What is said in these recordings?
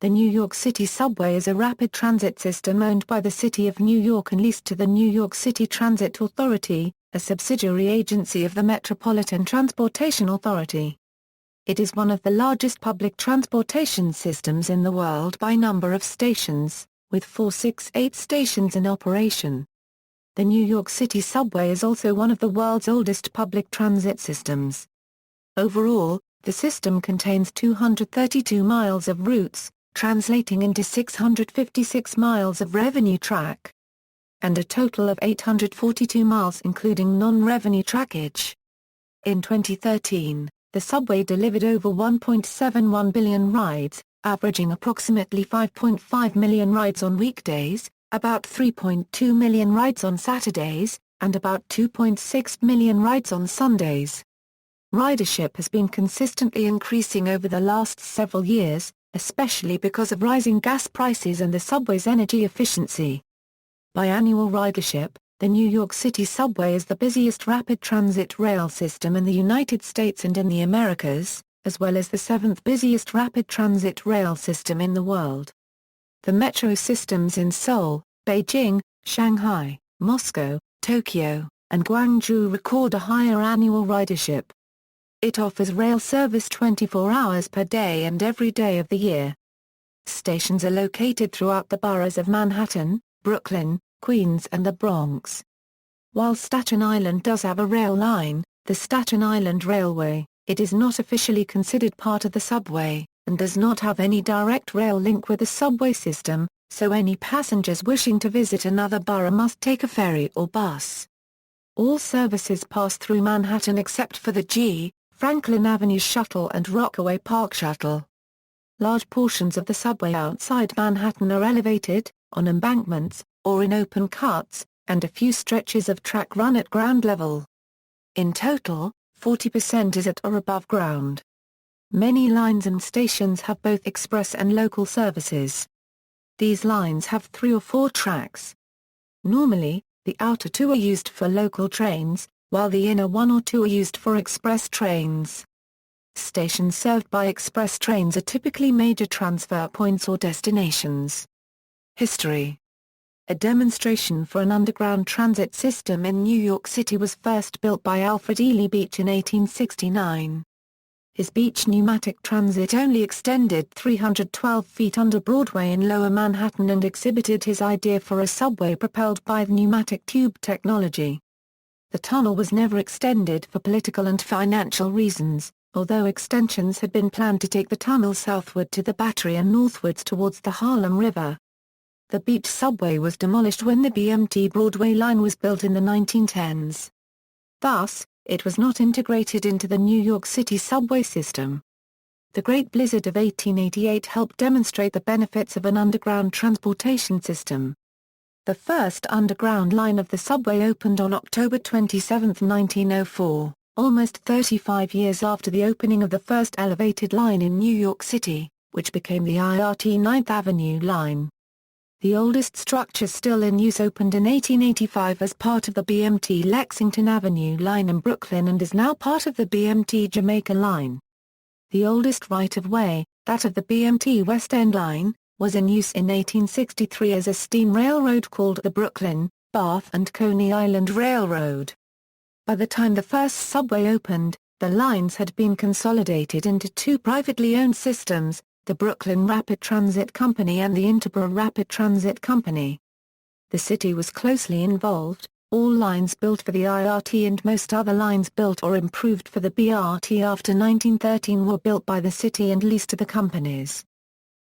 The New York City Subway is a rapid transit system owned by the City of New York and leased to the New York City Transit Authority, a subsidiary agency of the Metropolitan Transportation Authority. It is one of the largest public transportation systems in the world by number of stations, with 468 stations in operation. The New York City Subway is also one of the world's oldest public transit systems. Overall, the system contains 232 miles of routes, translating into 656 miles of revenue track, and a total of 842 miles including non-revenue trackage. In 2013, the subway delivered over 1.71 billion rides, averaging approximately 5.5 million rides on weekdays, about 3.2 million rides on Saturdays, and about 2.6 million rides on Sundays. Ridership has been consistently increasing over the last several years, especially because of rising gas prices and the subway's energy efficiency. By annual ridership, the New York City Subway is the busiest rapid transit rail system in the United States and in the Americas, as well as the seventh busiest rapid transit rail system in the world. The metro systems in Seoul, Beijing, Shanghai, Moscow, Tokyo, and Guangzhou record a higher annual ridership. It offers rail service 24 hours per day and every day of the year. Stations are located throughout the boroughs of Manhattan, Brooklyn, Queens and the Bronx. While Staten Island does have a rail line, the Staten Island Railway, it is not officially considered part of the subway, and does not have any direct rail link with the subway system, so any passengers wishing to visit another borough must take a ferry or bus. All services pass through Manhattan except for the G. Franklin Avenue Shuttle and Rockaway Park Shuttle. Large portions of the subway outside Manhattan are elevated, on embankments, or in open cuts, and a few stretches of track run at ground level. In total, 40% is at or above ground. Many lines and stations have both express and local services. These lines have 3 or 4 tracks. Normally, the outer 2 are used for local trains, while the inner 1 or 2 are used for express trains. Stations served by express trains are typically major transfer points or destinations. History. A demonstration for an underground transit system in New York City was first built by Alfred Ely Beach in 1869. His Beach pneumatic transit only extended 312 feet under Broadway in Lower Manhattan and exhibited his idea for a subway propelled by the pneumatic tube technology. The tunnel was never extended for political and financial reasons, although extensions had been planned to take the tunnel southward to the Battery and northwards towards the Harlem River. The Beach subway was demolished when the BMT Broadway line was built in the 1910s. Thus, it was not integrated into the New York City subway system. The Great Blizzard of 1888 helped demonstrate the benefits of an underground transportation system. The first underground line of the subway opened on October 27, 1904, almost 35 years after the opening of the first elevated line in New York City, which became the IRT 9th Avenue line. The oldest structure still in use opened in 1885 as part of the BMT Lexington Avenue line in Brooklyn and is now part of the BMT Jamaica line. The oldest right-of-way, that of the BMT West End line, was in use in 1863 as a steam railroad called the Brooklyn, Bath and Coney Island Railroad. By the time the first subway opened, the lines had been consolidated into 2 privately owned systems, the Brooklyn Rapid Transit Company and the Interborough Rapid Transit Company. The city was closely involved. All lines built for the IRT and most other lines built or improved for the BRT after 1913 were built by the city and leased to the companies.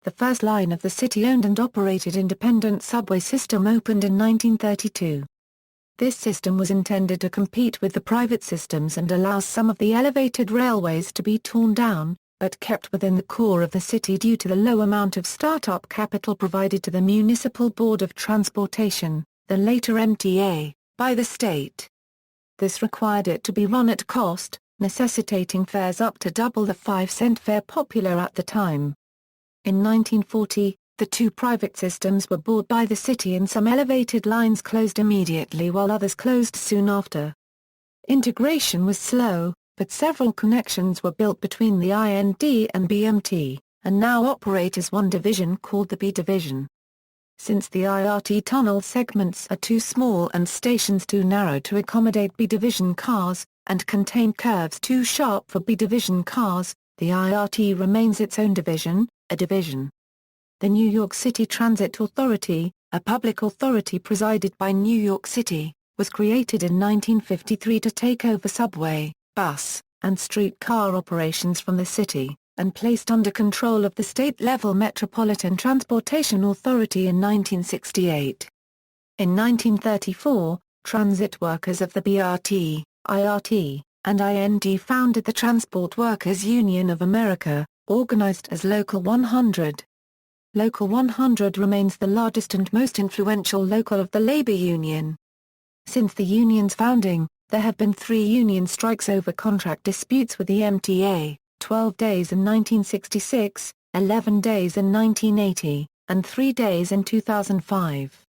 The first line of the city-owned and operated independent subway system opened in 1932. This system was intended to compete with the private systems and allow some of the elevated railways to be torn down, but kept within the core of the city due to the low amount of start-up capital provided to the Municipal Board of Transportation, the later MTA, by the state. This required it to be run at cost, necessitating fares up to double the 5-cent fare popular at the time. In 1940, the 2 private systems were bought by the city and some elevated lines closed immediately while others closed soon after. Integration was slow, but several connections were built between the IND and BMT, and now operate as one division called the B Division. Since the IRT tunnel segments are too small and stations too narrow to accommodate B Division cars, and contain curves too sharp for B Division cars, the IRT remains its own division, a division. The New York City Transit Authority, a public authority presided by New York City, was created in 1953 to take over subway, bus, and streetcar operations from the city, and placed under control of the state-level Metropolitan Transportation Authority in 1968. In 1934, transit workers of the BRT, IRT, and IND founded the Transport Workers Union of America, organized as Local 100. Local 100 remains the largest and most influential local of the labor union. Since the union's founding, there have been 3 union strikes over contract disputes with the MTA, 12 days in 1966, 11 days in 1980, and 3 days in 2005.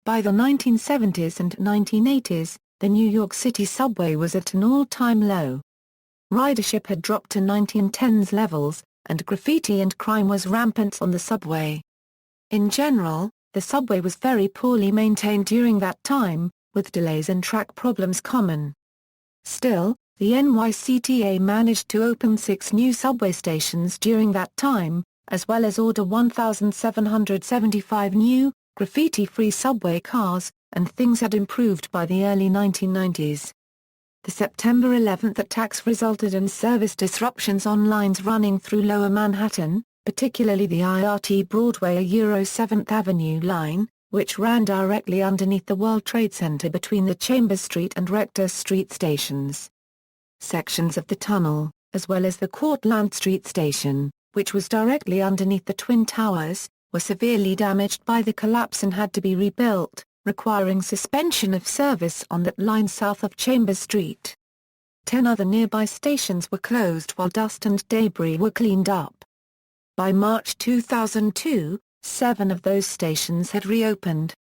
By the 1970s and 1980s, the New York City subway was at an all-time low. Ridership had dropped to 1910s levels, and graffiti and crime was rampant on the subway. In general, the subway was very poorly maintained during that time, with delays and track problems common. Still, the NYCTA managed to open 6 new subway stations during that time, as well as order 1,775 new, graffiti-free subway cars, and things had improved by the early 1990s. The September 11th attacks resulted in service disruptions on lines running through Lower Manhattan, particularly the IRT Broadway Euro 7th Avenue line, which ran directly underneath the World Trade Center between the Chambers Street and Rector Street stations. Sections of the tunnel, as well as the Cortlandt Street station, which was directly underneath the Twin Towers, were severely damaged by the collapse and had to be rebuilt, requiring suspension of service on that line south of Chambers Street. 10 other nearby stations were closed while dust and debris were cleaned up. By March 2002, 7 of those stations had reopened.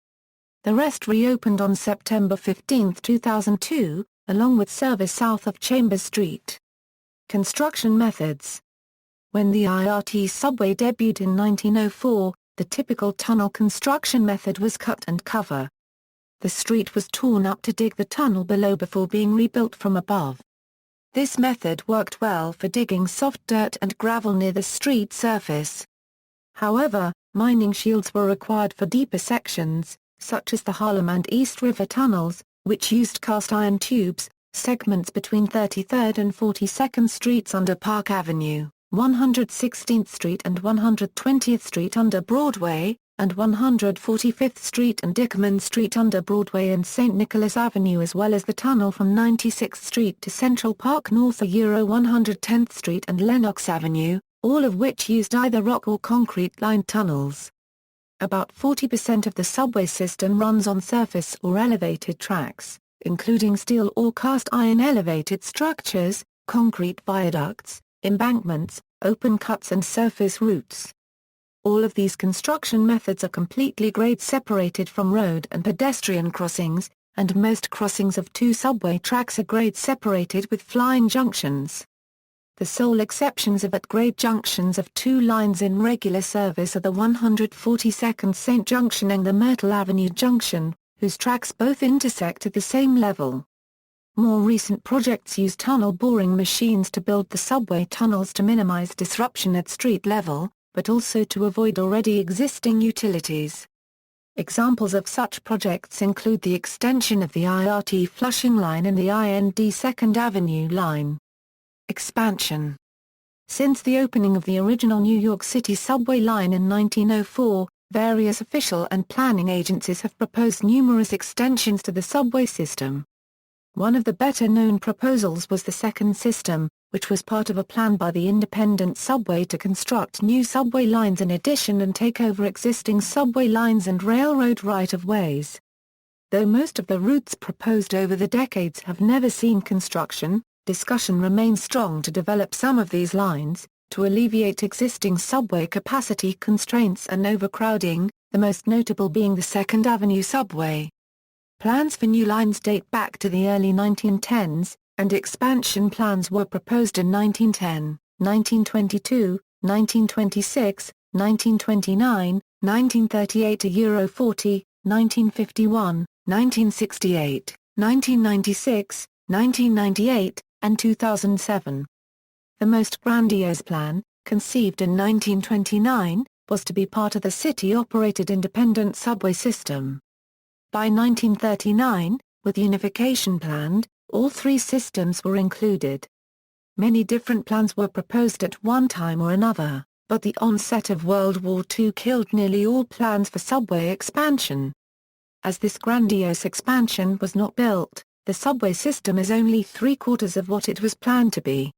The rest reopened on September 15, 2002, along with service south of Chambers Street. Construction methods. When the IRT subway debuted in 1904, the typical tunnel construction method was cut and cover. The street was torn up to dig the tunnel below before being rebuilt from above. This method worked well for digging soft dirt and gravel near the street surface. However, mining shields were required for deeper sections, such as the Harlem and East River tunnels, which used cast iron tubes, segments between 33rd and 42nd Streets under Park Avenue, 116th Street and 120th Street under Broadway, and 145th Street and Dyckman Street under Broadway and St. Nicholas Avenue, as well as the tunnel from 96th Street to Central Park north of Euro 110th Street and Lenox Avenue, all of which used either rock or concrete-lined tunnels. About 40% of the subway system runs on surface or elevated tracks, including steel or cast iron elevated structures, concrete viaducts, embankments, open cuts and surface routes. All of these construction methods are completely grade-separated from road and pedestrian crossings, and most crossings of 2 subway tracks are grade-separated with flying junctions. The sole exceptions of at-grade junctions of 2 lines in regular service are the 142nd St. Junction and the Myrtle Avenue Junction, whose tracks both intersect at the same level. More recent projects use tunnel boring machines to build the subway tunnels to minimize disruption at street level, but also to avoid already existing utilities. Examples of such projects include the extension of the IRT Flushing Line and the IND 2nd Avenue Line. Expansion. Since the opening of the original New York City subway line in 1904, various official and planning agencies have proposed numerous extensions to the subway system. One of the better-known proposals was the second system, which was part of a plan by the independent subway to construct new subway lines in addition and take over existing subway lines and railroad right-of-ways. Though most of the routes proposed over the decades have never seen construction, discussion remains strong to develop some of these lines, to alleviate existing subway capacity constraints and overcrowding, the most notable being the 2nd Avenue subway. Plans for new lines date back to the early 1910s, and expansion plans were proposed in 1910, 1922, 1926, 1929, 1938 to Euro 40, 1951, 1968, 1996, 1998, and 2007. The most grandiose plan, conceived in 1929, was to be part of the city-operated independent subway system. By 1939, with unification planned, all three systems were included. Many different plans were proposed at one time or another, but the onset of World War II killed nearly all plans for subway expansion. As this grandiose expansion was not built, the subway system is only three-quarters of what it was planned to be.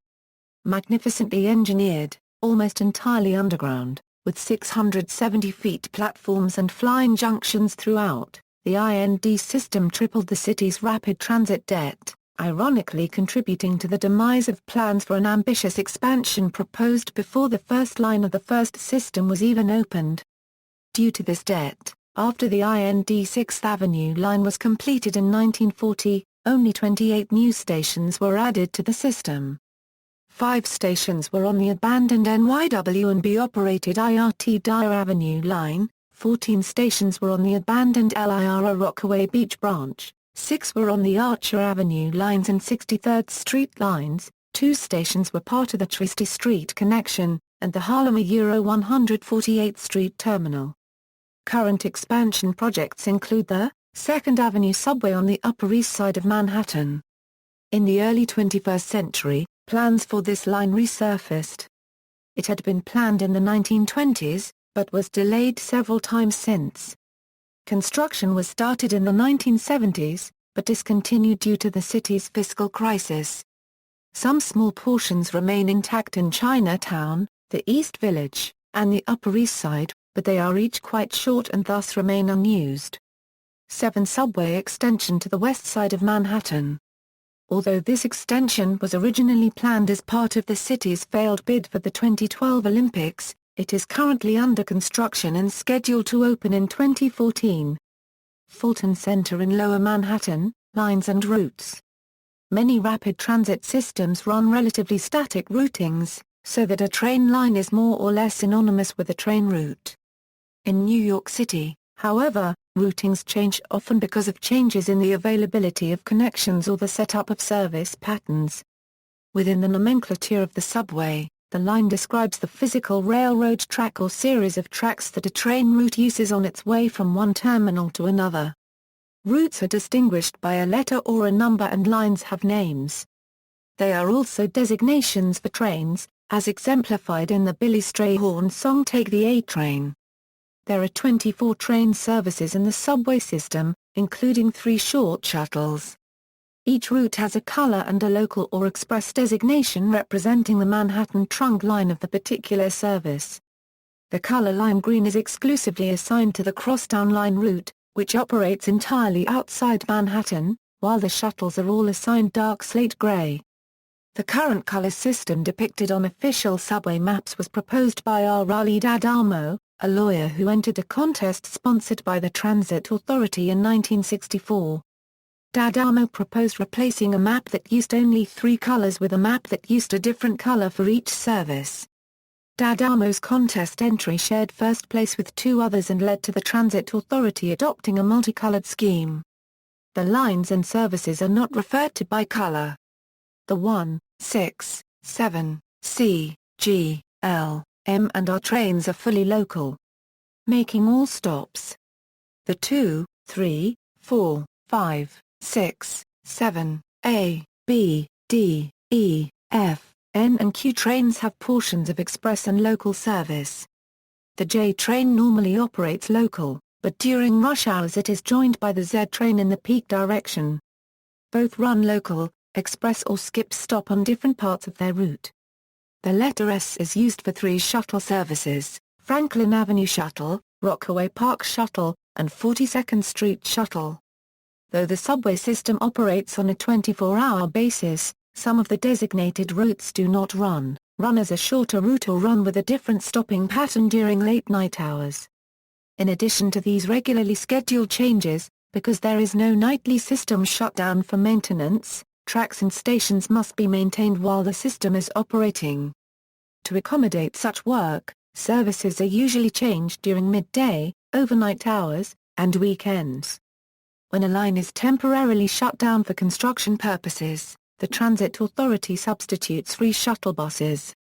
Magnificently engineered, almost entirely underground, with 670 feet platforms and flying junctions throughout, the IND system tripled the city's rapid transit debt, ironically contributing to the demise of plans for an ambitious expansion proposed before the first line of the first system was even opened. Due to this debt, after the IND 6th Avenue line was completed in 1940, only 28 new stations were added to the system. 5 stations were on the abandoned NYW&B operated IRT Dyer Avenue line, 14 stations were on the abandoned LIRA Rockaway Beach branch, 6 were on the Archer Avenue lines and 63rd Street lines, 2 stations were part of the Twisty Street connection, and the Harlem Euro 148th Street terminal. Current expansion projects include the 2nd Avenue subway on the Upper East Side of Manhattan. In the early 21st century, plans for this line resurfaced. It had been planned in the 1920s, but was delayed several times since. Construction was started in the 1970s, but discontinued due to the city's fiscal crisis. Some small portions remain intact in Chinatown, the East Village, and the Upper East Side, but they are each quite short and thus remain unused. 7 Subway extension to the west side of Manhattan. Although this extension was originally planned as part of the city's failed bid for the 2012 Olympics, it is currently under construction and scheduled to open in 2014. Fulton Center in Lower Manhattan, lines and routes. Many rapid transit systems run relatively static routings, so that a train line is more or less synonymous with a train route. In New York City, however, routings change often because of changes in the availability of connections or the setup of service patterns. Within the nomenclature of the subway, the line describes the physical railroad track or series of tracks that a train route uses on its way from one terminal to another. Routes are distinguished by a letter or a number and lines have names. They are also designations for trains, as exemplified in the Billy Strayhorn song Take the A Train. There are 24 train services in the subway system, including 3 short shuttles. Each route has a color and a local or express designation representing the Manhattan trunk line of the particular service. The color lime green is exclusively assigned to the Crosstown Line route, which operates entirely outside Manhattan, while the shuttles are all assigned dark slate gray. The current color system depicted on official subway maps was proposed by R. Raleigh D'Adamo, a lawyer who entered a contest sponsored by the Transit Authority in 1964. D'Adamo proposed replacing a map that used only 3 colors with a map that used a different color for each service. D'Adamo's contest entry shared first place with 2 others and led to the Transit Authority adopting a multicolored scheme. The lines and services are not referred to by color. The 1, 6, 7, C, G, L, M and R trains are fully local, making all stops. The 2, 3, 4, 5, 6, 7, A, B, D, E, F, N and Q trains have portions of express and local service. The J train normally operates local, but during rush hours it is joined by the Z train in the peak direction. Both run local, express or skip stop on different parts of their route. The letter S is used for 3 shuttle services, Franklin Avenue Shuttle, Rockaway Park Shuttle, and 42nd Street Shuttle. Though the subway system operates on a 24-hour basis, some of the designated routes do not run as a shorter route or run with a different stopping pattern during late-night hours. In addition to these regularly scheduled changes, because there is no nightly system shutdown for maintenance, tracks and stations must be maintained while the system is operating. To accommodate such work, services are usually changed during midday, overnight hours, and weekends. When a line is temporarily shut down for construction purposes, the Transit Authority substitutes free shuttle buses.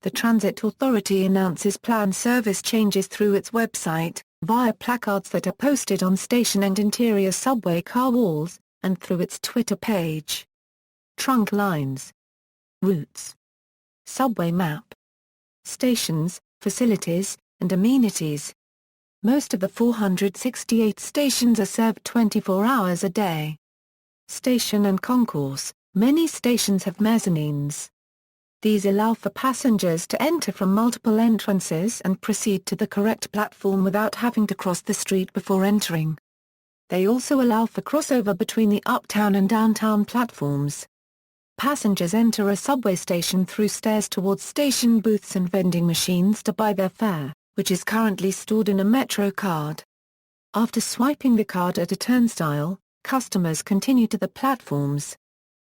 The Transit Authority announces planned service changes through its website, via placards that are posted on station and interior subway car walls, and through its Twitter page. Trunk lines. Routes. Subway map. Stations, facilities, and amenities. Most of the 468 stations are served 24 hours a day. Station and concourse. Many stations have mezzanines. These allow for passengers to enter from multiple entrances and proceed to the correct platform without having to cross the street before entering. They also allow for crossover between the uptown and downtown platforms. Passengers enter a subway station through stairs towards station booths and vending machines to buy their fare, which is currently stored in a Metro card. After swiping the card at a turnstile, customers continue to the platforms.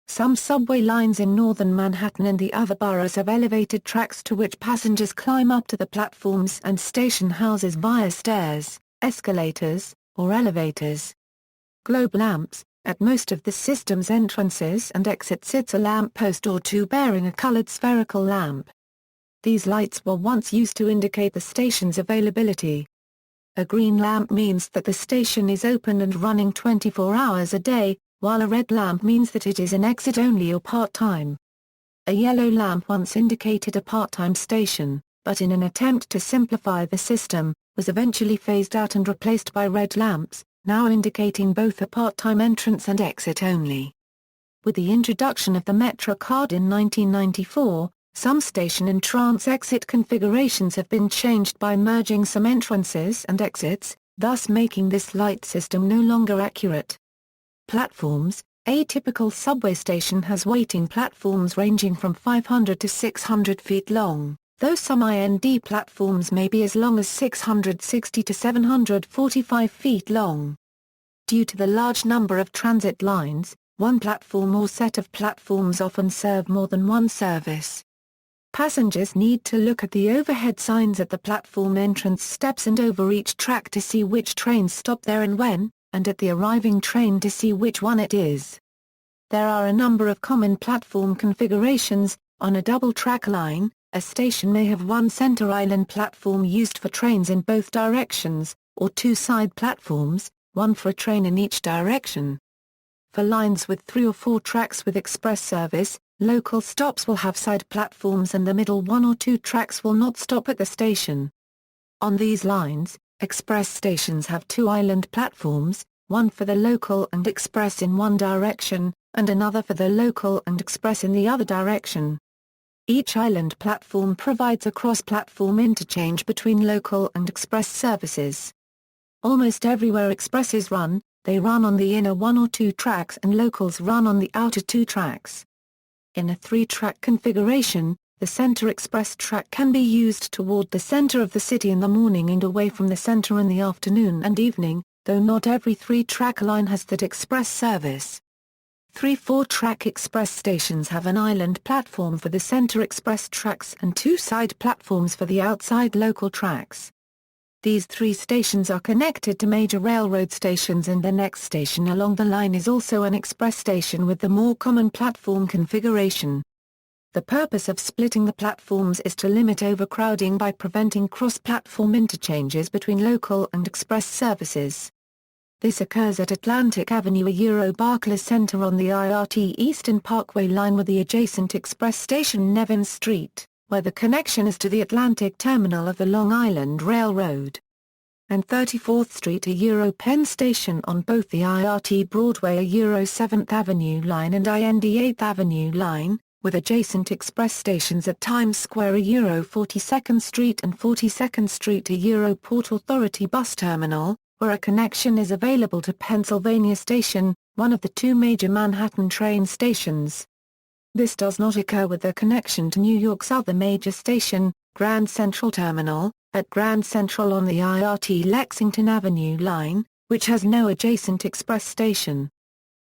Some subway lines in northern Manhattan and the other boroughs have elevated tracks to which passengers climb up to the platforms and station houses via stairs, escalators, or elevators. Globe lamps. At most of the system's entrances and exits sits a lamp post or two bearing a colored spherical lamp. These lights were once used to indicate the station's availability. A green lamp means that the station is open and running 24 hours a day, while a red lamp means that it is an exit-only or part-time. A yellow lamp once indicated a part-time station, but in an attempt to simplify the system, was eventually phased out and replaced by red lamps, now indicating both a part-time entrance and exit only. With the introduction of the Metro card in 1994, some station and trans exit configurations have been changed by merging some entrances and exits, thus making this light system no longer accurate. Platforms. A typical subway station has waiting platforms ranging from 500 to 600 feet long, though some IND platforms may be as long as 660 to 745 feet long. Due to the large number of transit lines, one platform or set of platforms often serve more than one service. Passengers need to look at the overhead signs at the platform entrance steps and over each track to see which trains stop there and when, and at the arriving train to see which one it is. There are a number of common platform configurations. On a double-track line, a station may have one center island platform used for trains in both directions, or two side platforms, one for a train in each direction. For lines with 3 or 4 tracks with express service, local stops will have side platforms and the middle 1 or 2 tracks will not stop at the station. On these lines, express stations have 2 island platforms, one for the local and express in one direction, and another for the local and express in the other direction. Each island platform provides a cross-platform interchange between local and express services. Almost everywhere expresses run, they run on the inner 1 or 2 tracks and locals run on the outer 2 tracks. In a 3-track configuration, the center express track can be used toward the center of the city in the morning and away from the center in the afternoon and evening, though not every 3-track line has that express service. 3 4-track express stations have an island platform for the center express tracks and 2 side platforms for the outside local tracks. These 3 stations are connected to major railroad stations and the next station along the line is also an express station with the more common platform configuration. The purpose of splitting the platforms is to limit overcrowding by preventing cross-platform interchanges between local and express services. This occurs at Atlantic Avenue Barclays Center on the IRT Eastern Parkway line with the adjacent express station Nevins Street, where the connection is to the Atlantic Terminal of the Long Island Railroad. And 34th Street Penn Station on both the IRT Broadway 7th Avenue line and IND 8th Avenue line, with adjacent express stations at Times Square 42nd Street and 42nd Street Port Authority Bus Terminal, where a connection is available to Pennsylvania Station, one of the 2 major Manhattan train stations. This does not occur with the connection to New York's other major station, Grand Central Terminal, at Grand Central on the IRT Lexington Avenue line, which has no adjacent express station.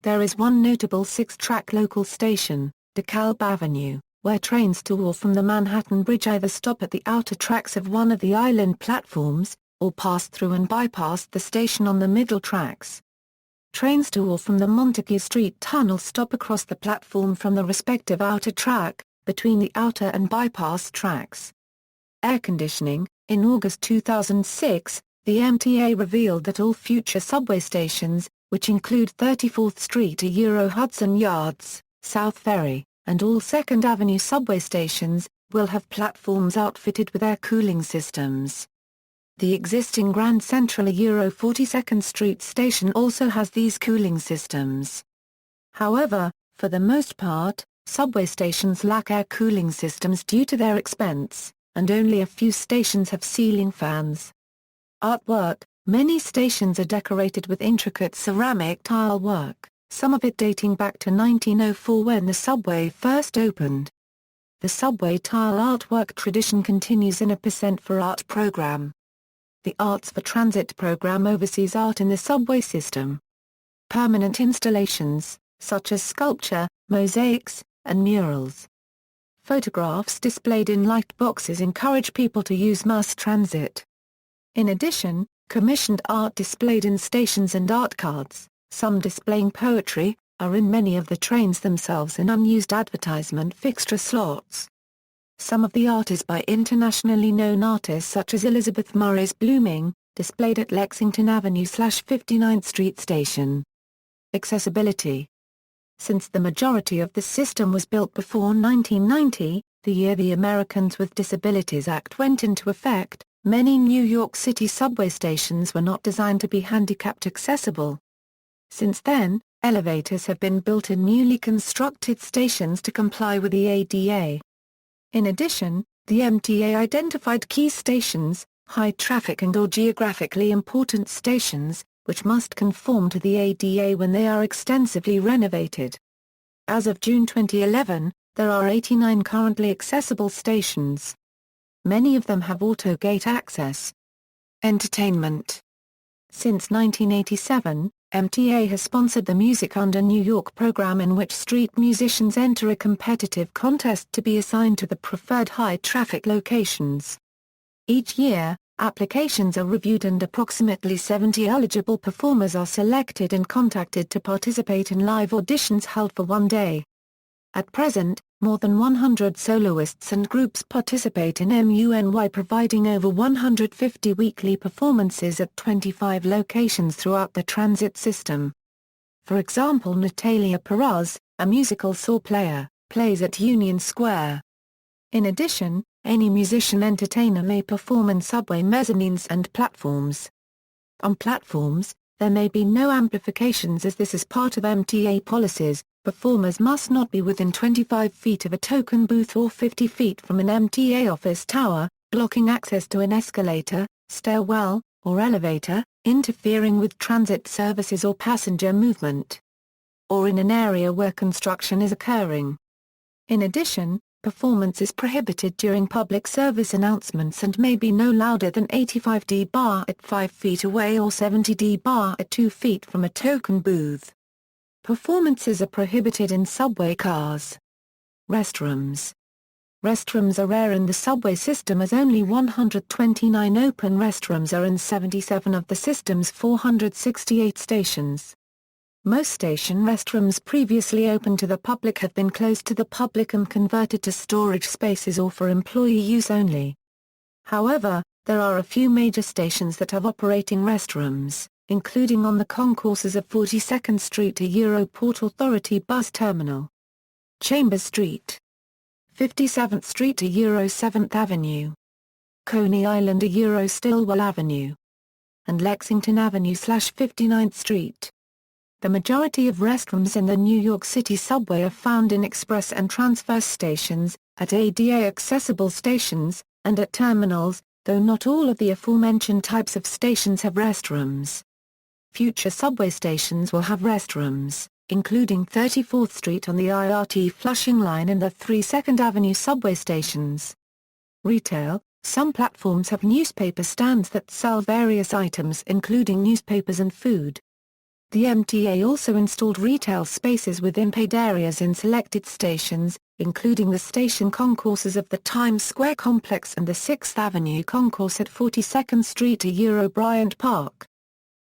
There is one notable 6-track local station, DeKalb Avenue, where trains to or from the Manhattan Bridge either stop at the outer tracks of one of the island platforms, or pass through and bypass the station on the middle tracks. Trains to or from the Montague Street Tunnel stop across the platform from the respective outer track, between the outer and bypass tracks. Air conditioning. In August 2006, the MTA revealed that all future subway stations, which include 34th Street to Hudson Yards, South Ferry, and all 2nd Avenue subway stations, will have platforms outfitted with air cooling systems. The existing Grand Central 42nd Street station also has these cooling systems. However, for the most part, subway stations lack air cooling systems due to their expense, and only a few stations have ceiling fans. Artwork. Many stations are decorated with intricate ceramic tile work, some of it dating back to 1904 when the subway first opened. The subway tile artwork tradition continues in a Percent for Art program. The Arts for Transit program oversees art in the subway system. Permanent installations, such as sculpture, mosaics, and murals. Photographs displayed in light boxes encourage people to use mass transit. In addition, commissioned art displayed in stations and art cards, some displaying poetry, are in many of the trains themselves in unused advertisement fixture slots. Some of the art is by internationally known artists such as Elizabeth Murray's Blooming, displayed at Lexington Avenue/59th Street Station. Accessibility. Since the majority of the system was built before 1990, the year the Americans with Disabilities Act went into effect, many New York City subway stations were not designed to be handicapped accessible. Since then, elevators have been built in newly constructed stations to comply with the ADA. In addition, the MTA identified key stations, high traffic and/or geographically important stations, which must conform to the ADA when they are extensively renovated. As of June 2011, there are 89 currently accessible stations. Many of them have auto-gate access. Entertainment. Since 1987, MTA has sponsored the Music Under New York program, in which street musicians enter a competitive contest to be assigned to the preferred high-traffic locations. Each year, applications are reviewed and approximately 70 eligible performers are selected and contacted to participate in live auditions held for one day. At present, more than 100 soloists and groups participate in MUNY, providing over 150 weekly performances at 25 locations throughout the transit system. For example, Natalia Perez, a musical saw player, plays at Union Square. In addition, any musician-entertainer may perform in subway mezzanines and platforms. On platforms, there may be no amplifications, as this is part of MTA policies. Performers must not be within 25 feet of a token booth or 50 feet from an MTA office tower, blocking access to an escalator, stairwell, or elevator, interfering with transit services or passenger movement, or in an area where construction is occurring. In addition, performance is prohibited during public service announcements and may be no louder than 85 dB at 5 feet away or 70 dB at 2 feet from a token booth. Performances are prohibited in subway cars. Restrooms. Restrooms are rare in the subway system, as only 129 open restrooms are in 77 of the system's 468 stations. Most station restrooms previously open to the public have been closed to the public and converted to storage spaces or for employee use only. However, there are a few major stations that have operating restrooms, including on the concourses of 42nd Street to Europort Authority Bus Terminal, Chambers Street, 57th Street to 7th Avenue, Coney Island to Stillwell Avenue, and Lexington Avenue/59th Street. The majority of restrooms in the New York City subway are found in express and transverse stations, at ADA-accessible stations, and at terminals, though not all of the aforementioned types of stations have restrooms. Future subway stations will have restrooms, including 34th Street on the IRT Flushing Line and the 3 2nd Avenue subway stations. Retail. Some platforms have newspaper stands that sell various items including newspapers and food. The MTA also installed retail spaces within paid areas in selected stations, including the station concourses of the Times Square complex and the 6th Avenue concourse at 42nd Street to Bryant Park.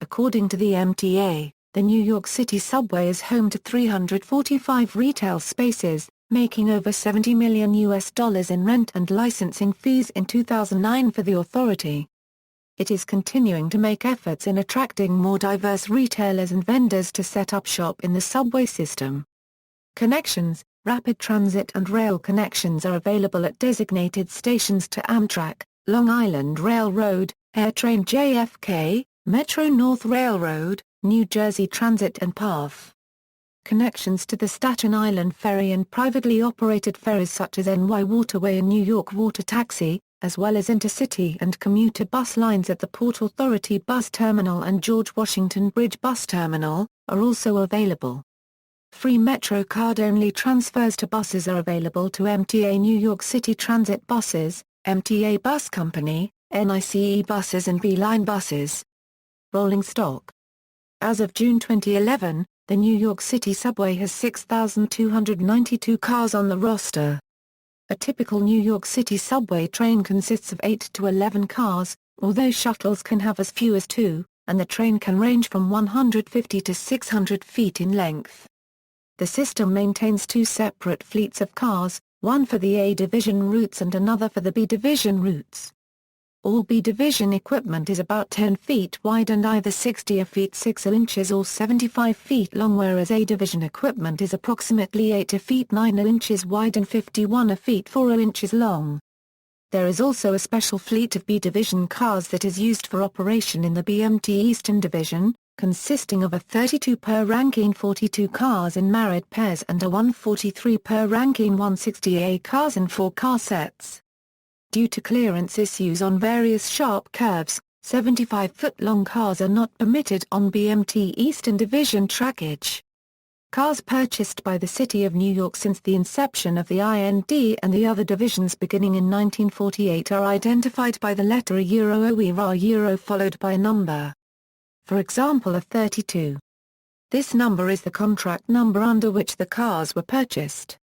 According to the MTA, the New York City subway is home to 345 retail spaces, making over $70 million in rent and licensing fees in 2009 for the authority. It is continuing to make efforts in attracting more diverse retailers and vendors to set up shop in the subway system. Connections, rapid transit and rail connections are available at designated stations to Amtrak, Long Island Railroad, AirTrain JFK, Metro North Railroad, New Jersey Transit and PATH. Connections to the Staten Island Ferry and privately operated ferries such as NY Waterway and New York Water Taxi, as well as intercity and commuter bus lines at the Port Authority Bus Terminal and George Washington Bridge Bus Terminal, are also available. Free MetroCard-only transfers to buses are available to MTA New York City Transit buses, MTA Bus Company, NICE buses and B-Line buses. Rolling stock. As of June 2011, the New York City subway has 6,292 cars on the roster. A typical New York City subway train consists of 8 to 11 cars, although shuttles can have as few as 2, and the train can range from 150 to 600 feet in length. The system maintains 2 separate fleets of cars, one for the A division routes and another for the B division routes. All B division equipment is about 10 feet wide and either 60 feet 6 inches or 75 feet long, whereas A division equipment is approximately 8 feet 9 inches wide and 51 feet 4 inches long. There is also a special fleet of B division cars that is used for operation in the BMT Eastern Division, consisting of a 32 per ranking 42 cars in married pairs and a 143 per ranking 160A cars in 4 car sets. Due to clearance issues on various sharp curves, 75-foot-long cars are not permitted on BMT Eastern Division trackage. Cars purchased by the City of New York since the inception of the IND and the other divisions beginning in 1948 are identified by the letter OE followed by a number. For example, a 32. This number is the contract number under which the cars were purchased.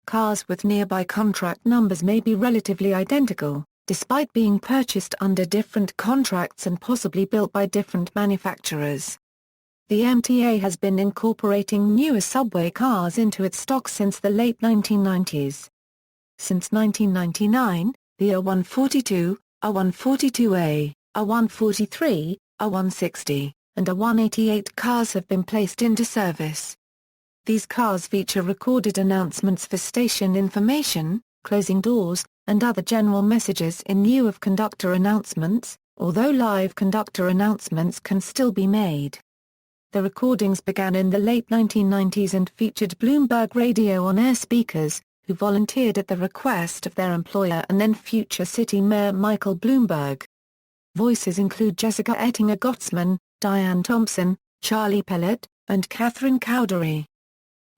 Cars with nearby contract numbers may be relatively identical, despite being purchased under different contracts and possibly built by different manufacturers. The MTA has been incorporating newer subway cars into its stock since the late 1990s. Since 1999, the A142, A142A, A143, A160, and A188 cars have been placed into service. These cars feature recorded announcements for station information, closing doors, and other general messages in lieu of conductor announcements, although live conductor announcements can still be made. The recordings began in the late 1990s and featured Bloomberg Radio on-air speakers, who volunteered at the request of their employer and then future city mayor Michael Bloomberg. Voices include Jessica Ettinger-Gottsman, Diane Thompson, Charlie Pellet, and Catherine Cowdery.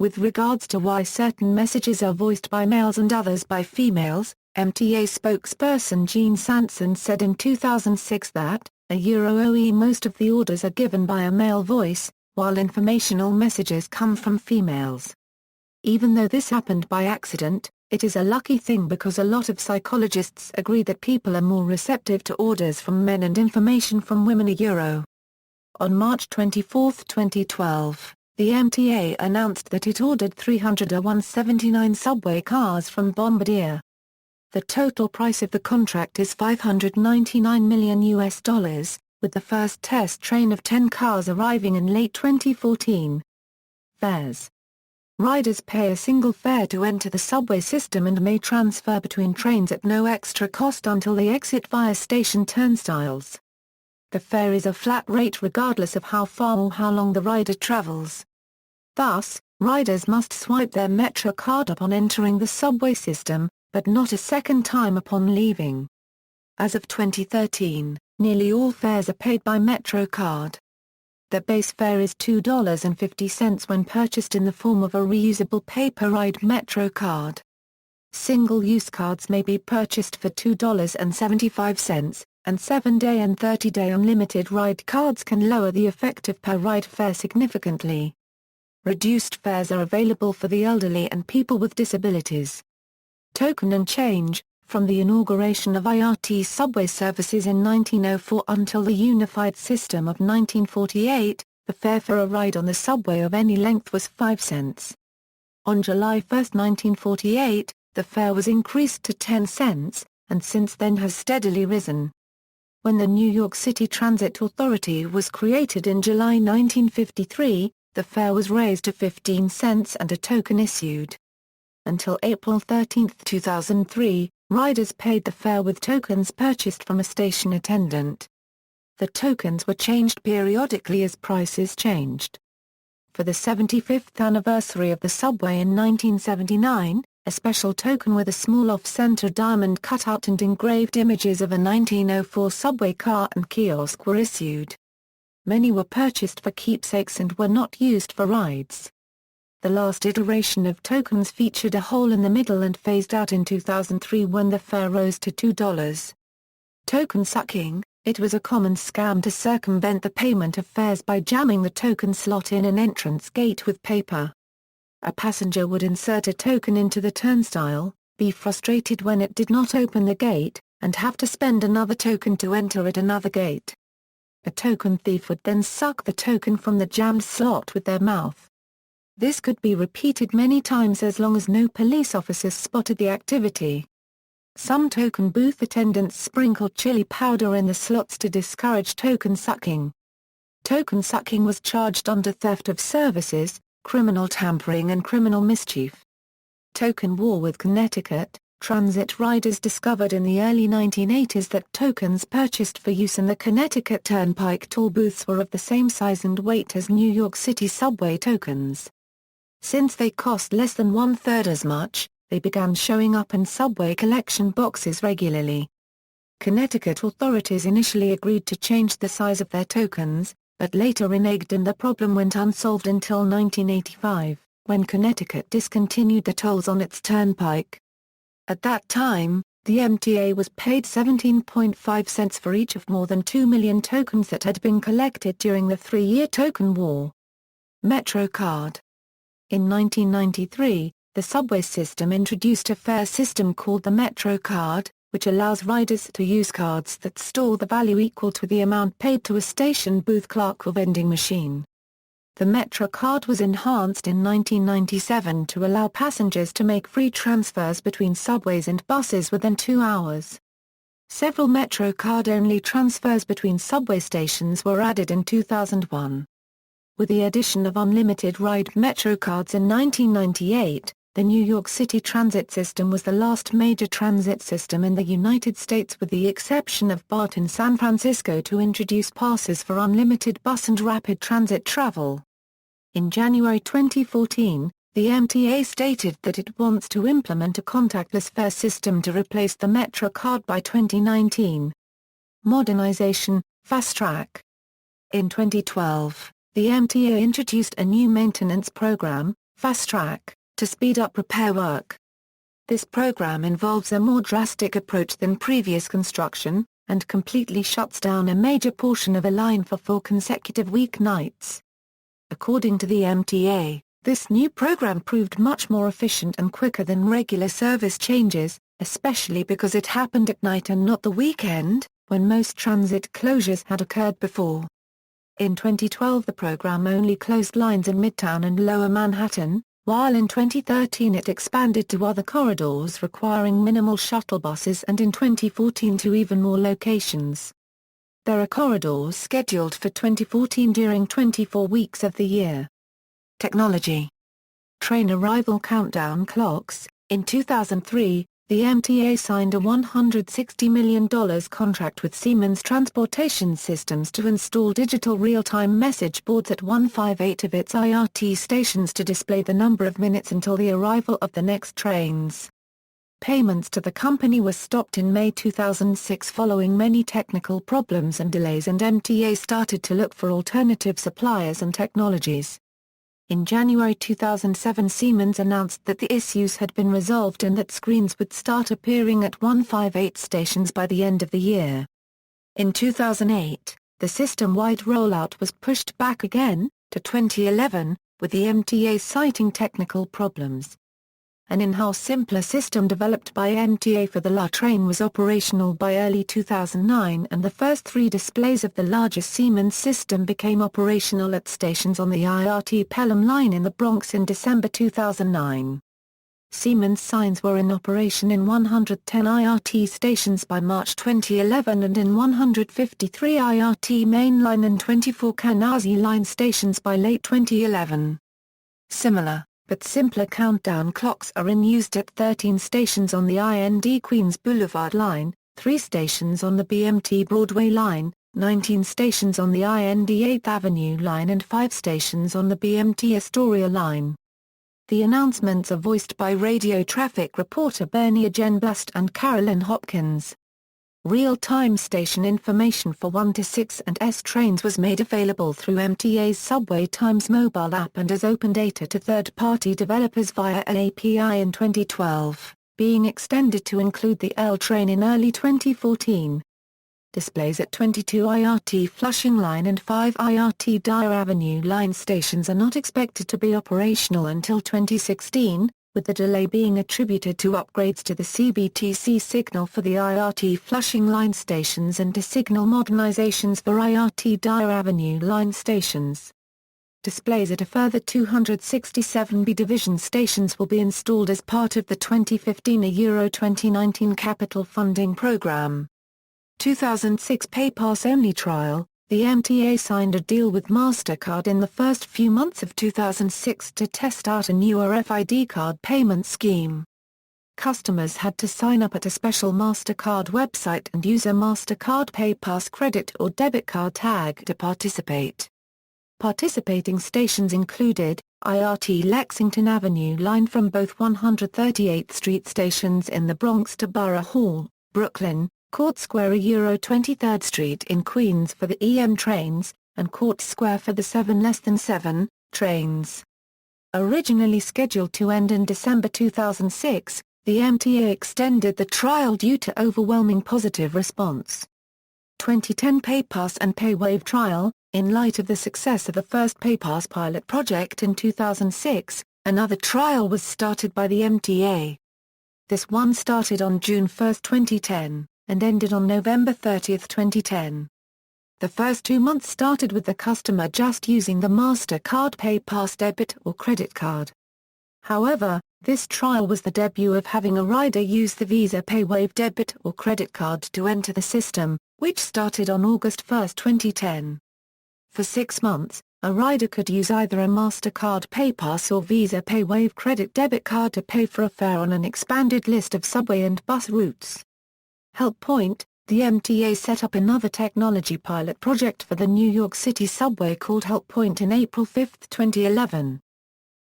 With regards to why certain messages are voiced by males and others by females, MTA spokesperson Gene Sanson said in 2006 that, most of the orders are given by a male voice, while informational messages come from females. Even though this happened by accident, it is a lucky thing because a lot of psychologists agree that people are more receptive to orders from men and information from women. On March 24, 2012. The MTA announced that it ordered 300 A179 subway cars from Bombardier. The total price of the contract is $599 million, with the first test train of 10 cars arriving in late 2014. Fares. Riders pay a single fare to enter the subway system and may transfer between trains at no extra cost until they exit via station turnstiles. The fare is a flat rate regardless of how far or how long the rider travels. Thus, riders must swipe their MetroCard upon entering the subway system, but not a second time upon leaving. As of 2013, nearly all fares are paid by MetroCard. The base fare is $2.50 when purchased in the form of a reusable pay-per-ride MetroCard. Single-use cards may be purchased for $2.75, and 7-day and 30-day unlimited ride cards can lower the effective per-ride fare significantly. Reduced fares are available for the elderly and people with disabilities. Token and change. From the inauguration of IRT subway services in 1904 until the unified system of 1948, the fare for a ride on the subway of any length was 5 cents. On July 1, 1948, the fare was increased to 10 cents, and since then has steadily risen. When the New York City Transit Authority was created in July 1953, the fare was raised to 15 cents and a token issued. Until April 13, 2003, riders paid the fare with tokens purchased from a station attendant. The tokens were changed periodically as prices changed. For the 75th anniversary of the subway in 1979, a special token with a small off-center diamond cutout and engraved images of a 1904 subway car and kiosk were issued. Many were purchased for keepsakes and were not used for rides. The last iteration of tokens featured a hole in the middle and phased out in 2003 when the fare rose to $2. Token sucking. It was a common scam to circumvent the payment of fares by jamming the token slot in an entrance gate with paper. A passenger would insert a token into the turnstile, be frustrated when it did not open the gate, and have to spend another token to enter at another gate. A token thief would then suck the token from the jammed slot with their mouth. This could be repeated many times as long as no police officers spotted the activity. Some token booth attendants sprinkled chili powder in the slots to discourage token sucking. Token sucking was charged under theft of services, criminal tampering and criminal mischief. Token war with Connecticut. Transit riders discovered in the early 1980s that tokens purchased for use in the Connecticut Turnpike toll booths were of the same size and weight as New York City subway tokens. Since they cost less than one-third as much, they began showing up in subway collection boxes regularly. Connecticut authorities initially agreed to change the size of their tokens, but later reneged and the problem went unsolved until 1985, when Connecticut discontinued the tolls on its turnpike. At that time, the MTA was paid 17.5 cents for each of more than 2 million tokens that had been collected during the 3-year token war. MetroCard. In 1993, the subway system introduced a fare system called the MetroCard, which allows riders to use cards that store the value equal to the amount paid to a station booth clerk or vending machine. The MetroCard was enhanced in 1997 to allow passengers to make free transfers between subways and buses within 2 hours. Several MetroCard-only transfers between subway stations were added in 2001. With the addition of unlimited ride MetroCards in 1998, the New York City transit system was the last major transit system in the United States with the exception of BART in San Francisco to introduce passes for unlimited bus and rapid transit travel. In January 2014, the MTA stated that it wants to implement a contactless fare system to replace the MetroCard by 2019. Modernization, Fast Track. In 2012, the MTA introduced a new maintenance program, Fast Track, to speed up repair work. This program involves a more drastic approach than previous construction, and completely shuts down a major portion of a line for 4 consecutive weeknights. According to the MTA, this new program proved much more efficient and quicker than regular service changes, especially because it happened at night and not the weekend, when most transit closures had occurred before. In 2012 the program only closed lines in Midtown and Lower Manhattan, while in 2013 it expanded to other corridors requiring minimal shuttle buses and in 2014 to even more locations. There are corridors scheduled for 2014 during 24 weeks of the year. Technology. Train arrival countdown clocks. In 2003, the MTA signed a $160 million contract with Siemens Transportation Systems to install digital real-time message boards at 158 of its IRT stations to display the number of minutes until the arrival of the next trains. Payments to the company were stopped in May 2006 following many technical problems and delays, and MTA started to look for alternative suppliers and technologies. In January 2007 Siemens announced that the issues had been resolved and that screens would start appearing at 158 stations by the end of the year. In 2008, the system-wide rollout was pushed back again, to 2011, with the MTA citing technical problems. An in-house simpler system developed by MTA for the LA train was operational by early 2009, and the first 3 displays of the larger Siemens system became operational at stations on the IRT Pelham line in the Bronx in December 2009. Siemens signs were in operation in 110 IRT stations by March 2011 and in 153 IRT mainline and 24 Canarsie line stations by late 2011. Similar, but simpler countdown clocks are in use at 13 stations on the IND Queens Boulevard line, 3 stations on the BMT Broadway line, 19 stations on the IND 8th Avenue line and 5 stations on the BMT Astoria line. The announcements are voiced by radio traffic reporter Bernie Agenblast and Carolyn Hopkins. Real-time station information for 1 to 6 and S trains was made available through MTA's Subway Times mobile app and as open data to third-party developers via an API in 2012, being extended to include the L train in early 2014. Displays at 22 IRT Flushing Line and 5 IRT Dyer Avenue Line stations are not expected to be operational until 2016, with the delay being attributed to upgrades to the CBTC signal for the IRT Flushing Line stations and to signal modernizations for IRT Dyer Avenue Line stations. Displays at a further 267 B division stations will be installed as part of the 2015 Euro 2019 capital funding program. 2006 PayPass-only trial. The MTA signed a deal with MasterCard in the first few months of 2006 to test out a new RFID card payment scheme. Customers had to sign up at a special MasterCard website and use a MasterCard PayPass credit or debit card tag to participate. Participating stations included IRT Lexington Avenue line from both 138th Street stations in the Bronx to Borough Hall, Brooklyn, Court Square Euro 23rd Street in Queens for the EM trains, and Court Square for the 7-7 trains. Originally scheduled to end in December 2006, the MTA extended the trial due to overwhelming positive response. 2010 PayPass and PayWave trial. In light of the success of the first PayPass pilot project in 2006, another trial was started by the MTA. This one started on June 1, 2010. And ended on November 30, 2010. The first 2 months started with the customer just using the MasterCard PayPass debit or credit card. However, this trial was the debut of having a rider use the Visa PayWave debit or credit card to enter the system, which started on August 1, 2010. For 6 months, a rider could use either a MasterCard PayPass or Visa PayWave credit debit card to pay for a fare on an expanded list of subway and bus routes. Help Point. The MTA set up another technology pilot project for the New York City subway called Help Point in April 5, 2011.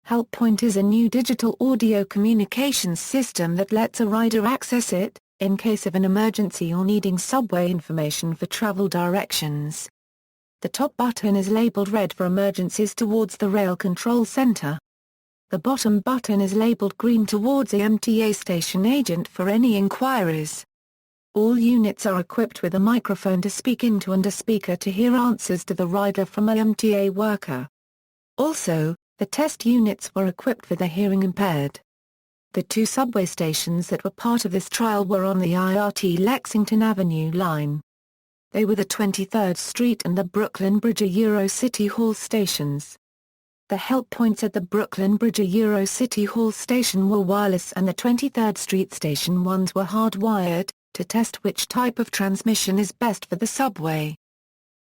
Help Point is a new digital audio communications system that lets a rider access it, in case of an emergency or needing subway information for travel directions. The top button is labeled red for emergencies towards the rail control center. The bottom button is labeled green towards the MTA station agent for any inquiries. All units are equipped with a microphone to speak into and a speaker to hear answers to the rider from a MTA worker. Also, the test units were equipped for the hearing impaired. The 2 subway stations that were part of this trial were on the IRT Lexington Avenue line. They were the 23rd Street and the Brooklyn Bridge Euro City Hall stations. The help points at the Brooklyn Bridge Euro City Hall station were wireless and the 23rd Street station ones were hardwired, to test which type of transmission is best for the subway.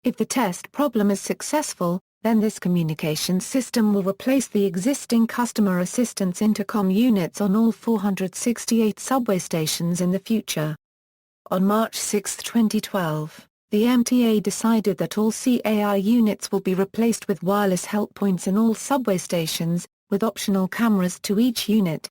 If the test problem is successful, then this communication system will replace the existing customer assistance intercom units on all 468 subway stations in the future. On March 6, 2012, the MTA decided that all CAI units will be replaced with wireless help points in all subway stations, with optional cameras to each unit.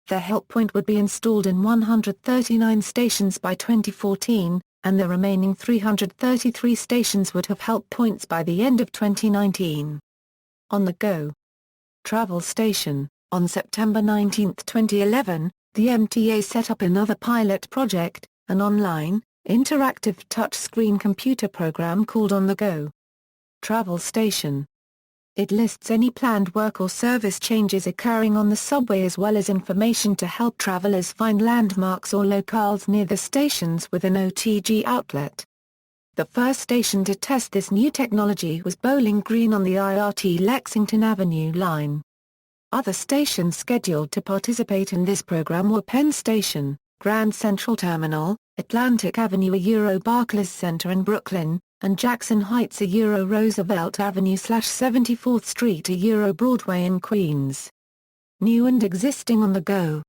The help point would be installed in 139 stations by 2014, and the remaining 333 stations would have help points by the end of 2019. On the go. Travel station. On September 19, 2011, the MTA set up another pilot project, an online, interactive touchscreen computer program called On the Go. Travel station. It lists any planned work or service changes occurring on the subway as well as information to help travelers find landmarks or locales near the stations with an OTG outlet. The first station to test this new technology was Bowling Green on the IRT Lexington Avenue line. Other stations scheduled to participate in this program were Penn Station, Grand Central Terminal, Atlantic Avenue Barclays Center in Brooklyn, and Jackson Heights Roosevelt Avenue/74th Street Broadway in Queens. New and existing on the go.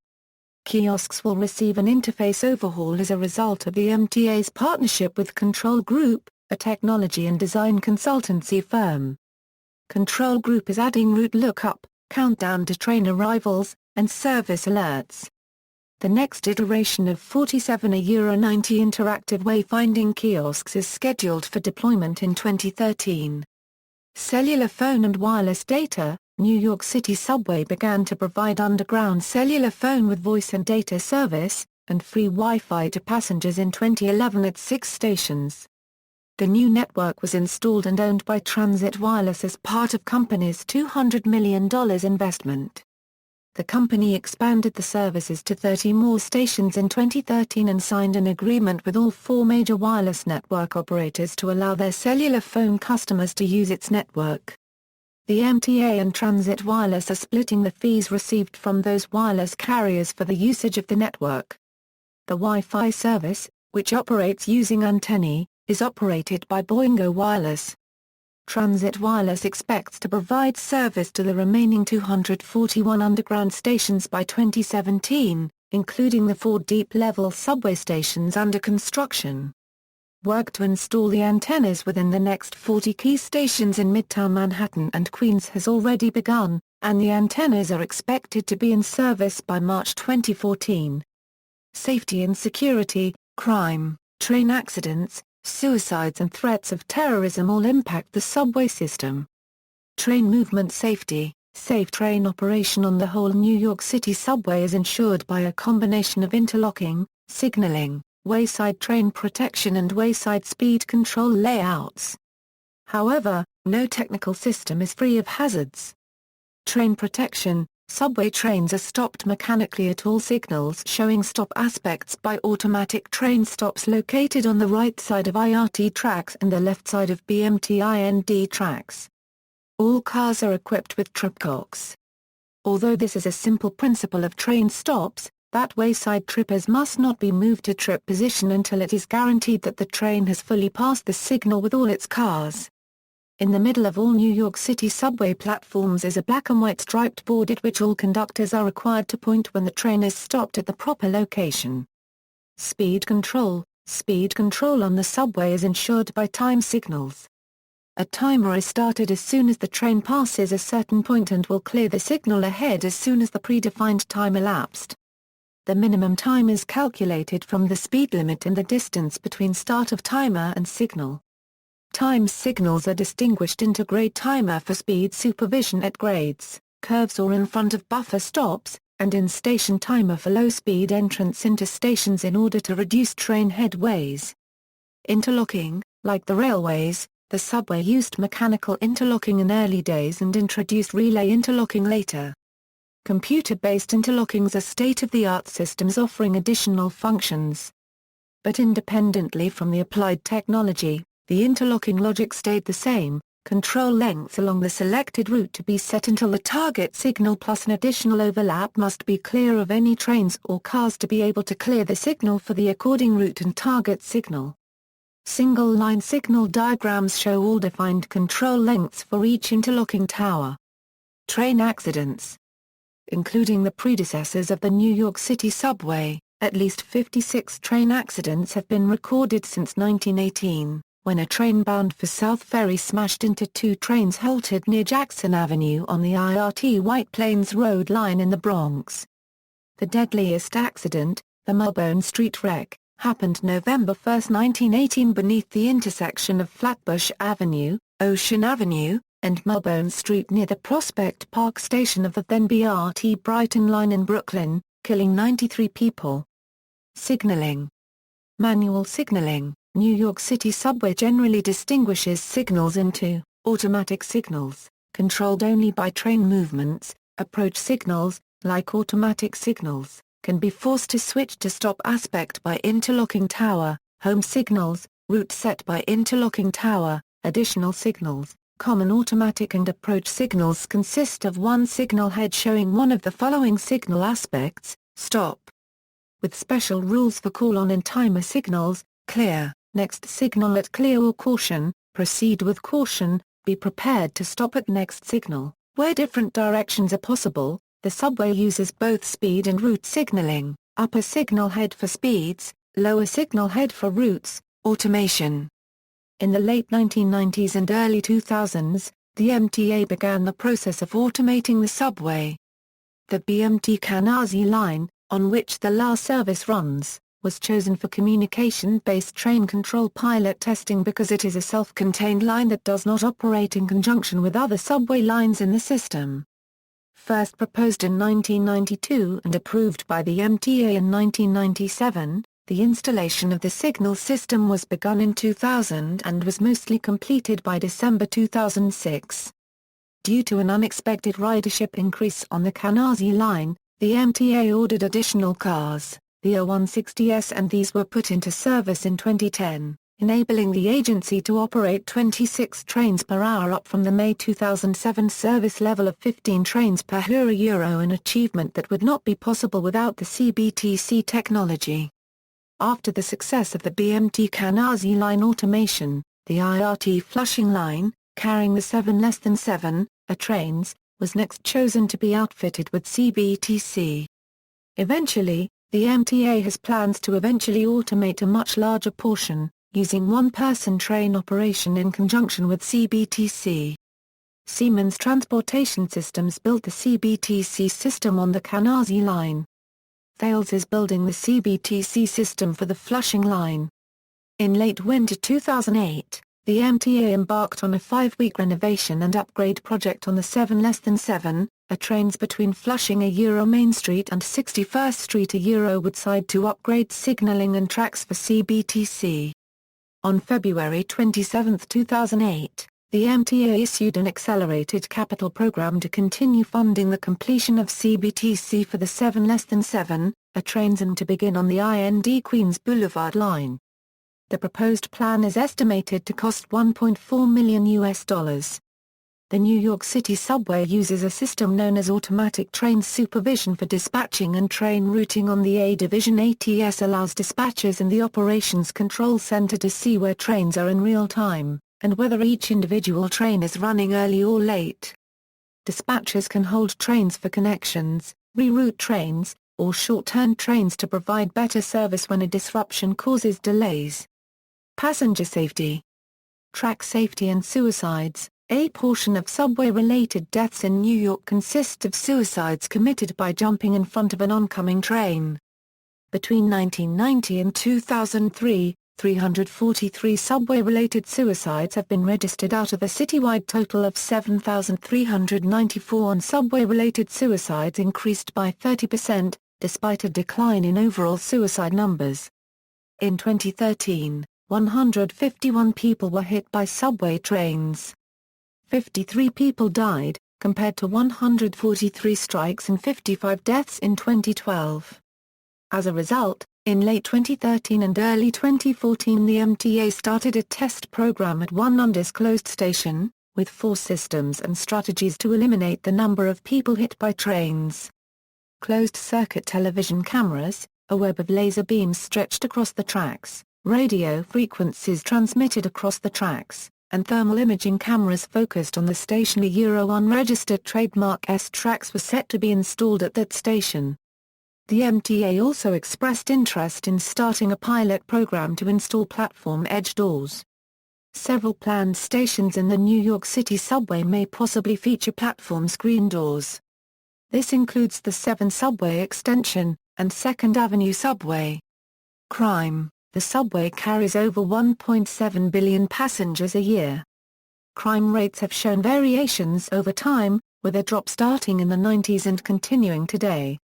Kiosks will receive an interface overhaul as a result of the MTA's partnership with Control Group, a technology and design consultancy firm. Control Group is adding route lookup, countdown to train arrivals, and service alerts. The next iteration of 47 €90 interactive wayfinding kiosks is scheduled for deployment in 2013. Cellular phone and wireless data. New York City Subway began to provide underground cellular phone with voice and data service, and free Wi-Fi to passengers in 2011 at 6 stations. The new network was installed and owned by Transit Wireless as part of company's $200 million investment. The company expanded the services to 30 more stations in 2013 and signed an agreement with all 4 major wireless network operators to allow their cellular phone customers to use its network. The MTA and Transit Wireless are splitting the fees received from those wireless carriers for the usage of the network. The Wi-Fi service, which operates using antennae, is operated by Boingo Wireless. Transit Wireless expects to provide service to the remaining 241 underground stations by 2017, including the 4 deep-level subway stations under construction. Work to install the antennas within the next 40 key stations in Midtown Manhattan and Queens has already begun, and the antennas are expected to be in service by March 2014. Safety and security, crime, train accidents, suicides and threats of terrorism all impact the subway system. Train movement safety. Safe train operation on the whole New York City subway is ensured by a combination of interlocking, signaling, wayside train protection and wayside speed control layouts. However, no technical system is free of hazards. Train protection. Subway trains are stopped mechanically at all signals showing stop aspects by automatic train stops located on the right side of IRT tracks and the left side of BMT-IND tracks. All cars are equipped with tripcocks. Although this is a simple principle of train stops, that wayside trippers must not be moved to trip position until it is guaranteed that the train has fully passed the signal with all its cars. In the middle of all New York City subway platforms is a black and white striped board at which all conductors are required to point when the train is stopped at the proper location. Speed control. Speed control on the subway is ensured by time signals. A timer is started as soon as the train passes a certain point and will clear the signal ahead as soon as the predefined time elapsed. The minimum time is calculated from the speed limit and the distance between start of timer and signal. Time signals are distinguished into grade timer for speed supervision at grades, curves or in front of buffer stops, and in station timer for low-speed entrance into stations in order to reduce train headways. Interlocking. Like the railways, the subway used mechanical interlocking in early days and introduced relay interlocking later. Computer-based interlockings are state-of-the-art systems offering additional functions. But independently from the applied technology, the interlocking logic stayed the same, control lengths along the selected route to be set until the target signal plus an additional overlap must be clear of any trains or cars to be able to clear the signal for the according route and target signal. Single-line signal diagrams show all defined control lengths for each interlocking tower. Train accidents. Including the predecessors of the New York City subway, at least 56 train accidents have been recorded since 1918. When a train bound for South Ferry smashed into 2 trains halted near Jackson Avenue on the IRT White Plains Road line in the Bronx. The deadliest accident, the Mulberry Street wreck, happened November 1, 1918 beneath the intersection of Flatbush Avenue, Ocean Avenue, and Mulberry Street near the Prospect Park station of the then BRT Brighton line in Brooklyn, killing 93 people. Signaling. Manual signaling. New York City subway generally distinguishes signals into automatic signals, controlled only by train movements. Approach signals, like automatic signals, can be forced to switch to stop aspect by interlocking tower, home signals, route set by interlocking tower, additional signals. Common automatic and approach signals consist of one signal head showing one of the following signal aspects: stop. With special rules for call-on and timer signals: clear, next signal at clear, or caution, proceed with caution, be prepared to stop at next signal. Where different directions are possible, the subway uses both speed and route signaling: upper signal head for speeds, lower signal head for routes. Automation. In the late 1990s and early 2000s, the MTA began the process of automating the subway. The BMT Canarsie line, on which the last service runs, was chosen for communication-based train control pilot testing because it is a self-contained line that does not operate in conjunction with other subway lines in the system. First proposed in 1992 and approved by the MTA in 1997, the installation of the signal system was begun in 2000 and was mostly completed by December 2006. Due to an unexpected ridership increase on the Canarsie line, the MTA ordered additional cars, the 0160s, and these were put into service in 2010, enabling the agency to operate 26 trains per hour, up from the May 2007 service level of 15 trains per hour, an achievement that would not be possible without the CBTC technology. After the success of the BMT Canarsie line automation, the IRT Flushing line, carrying the 7 trains, was next chosen to be outfitted with CBTC. Eventually, the MTA has plans to eventually automate a much larger portion, using one-person train operation in conjunction with CBTC. Siemens Transportation Systems built the CBTC system on the Canarsie line. Thales is building the CBTC system for the Flushing line. In late winter 2008, the MTA embarked on a 5-week renovation and upgrade project on the 7 trains between Flushing Main Street and 61st Street Woodside to upgrade signalling and tracks for CBTC. On February 27, 2008, the MTA issued an accelerated capital program to continue funding the completion of CBTC for the 7 trains and to begin on the IND Queens Boulevard line. The proposed plan is estimated to cost $1.4 million. The New York City subway uses a system known as automatic train supervision for dispatching and train routing on the A division. ATS allows dispatchers in the Operations Control Center to see where trains are in real time, and whether each individual train is running early or late. Dispatchers can hold trains for connections, reroute trains, or short-term trains to provide better service when a disruption causes delays. Passenger safety. Track safety and suicides. A portion of subway-related deaths in New York consists of suicides committed by jumping in front of an oncoming train. Between 1990 and 2003, 343 subway-related suicides have been registered out of a citywide total of 7,394, and subway-related suicides increased by 30%, despite a decline in overall suicide numbers. In 2013, 151 people were hit by subway trains. 53 people died, compared to 143 strikes and 55 deaths in 2012. As a result, in late 2013 and early 2014 the MTA started a test program at one undisclosed station, with 4 systems and strategies to eliminate the number of people hit by trains. Closed-circuit television cameras, a web of laser beams stretched across the tracks, radio frequencies transmitted across the tracks, and thermal imaging cameras focused on the station. Unregistered trademark S tracks were set to be installed at that station. The MTA also expressed interest in starting a pilot program to install platform edge doors. Several planned stations in the New York City subway may possibly feature platform screen doors. This includes the 7 subway extension, and 2nd Avenue subway. Crime. The subway carries over 1.7 billion passengers a year. Crime rates have shown variations over time, with a drop starting in the 90s and continuing today.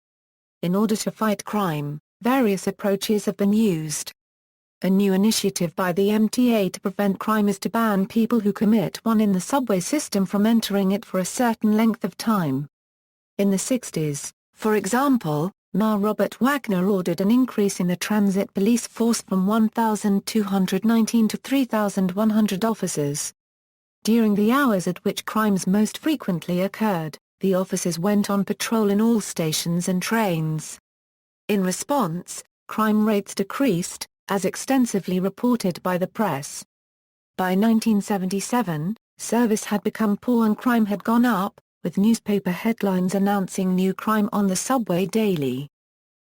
In order to fight crime, various approaches have been used. A new initiative by the MTA to prevent crime is to ban people who commit one in the subway system from entering it for a certain length of time. In the 60s, for example, Mayor Robert Wagner ordered an increase in the transit police force from 1,219 to 3,100 officers. During the hours at which crimes most frequently occurred, the officers went on patrol in all stations and trains. In response, crime rates decreased, as extensively reported by the press. By 1977, service had become poor and crime had gone up, with newspaper headlines announcing new crime on the subway daily.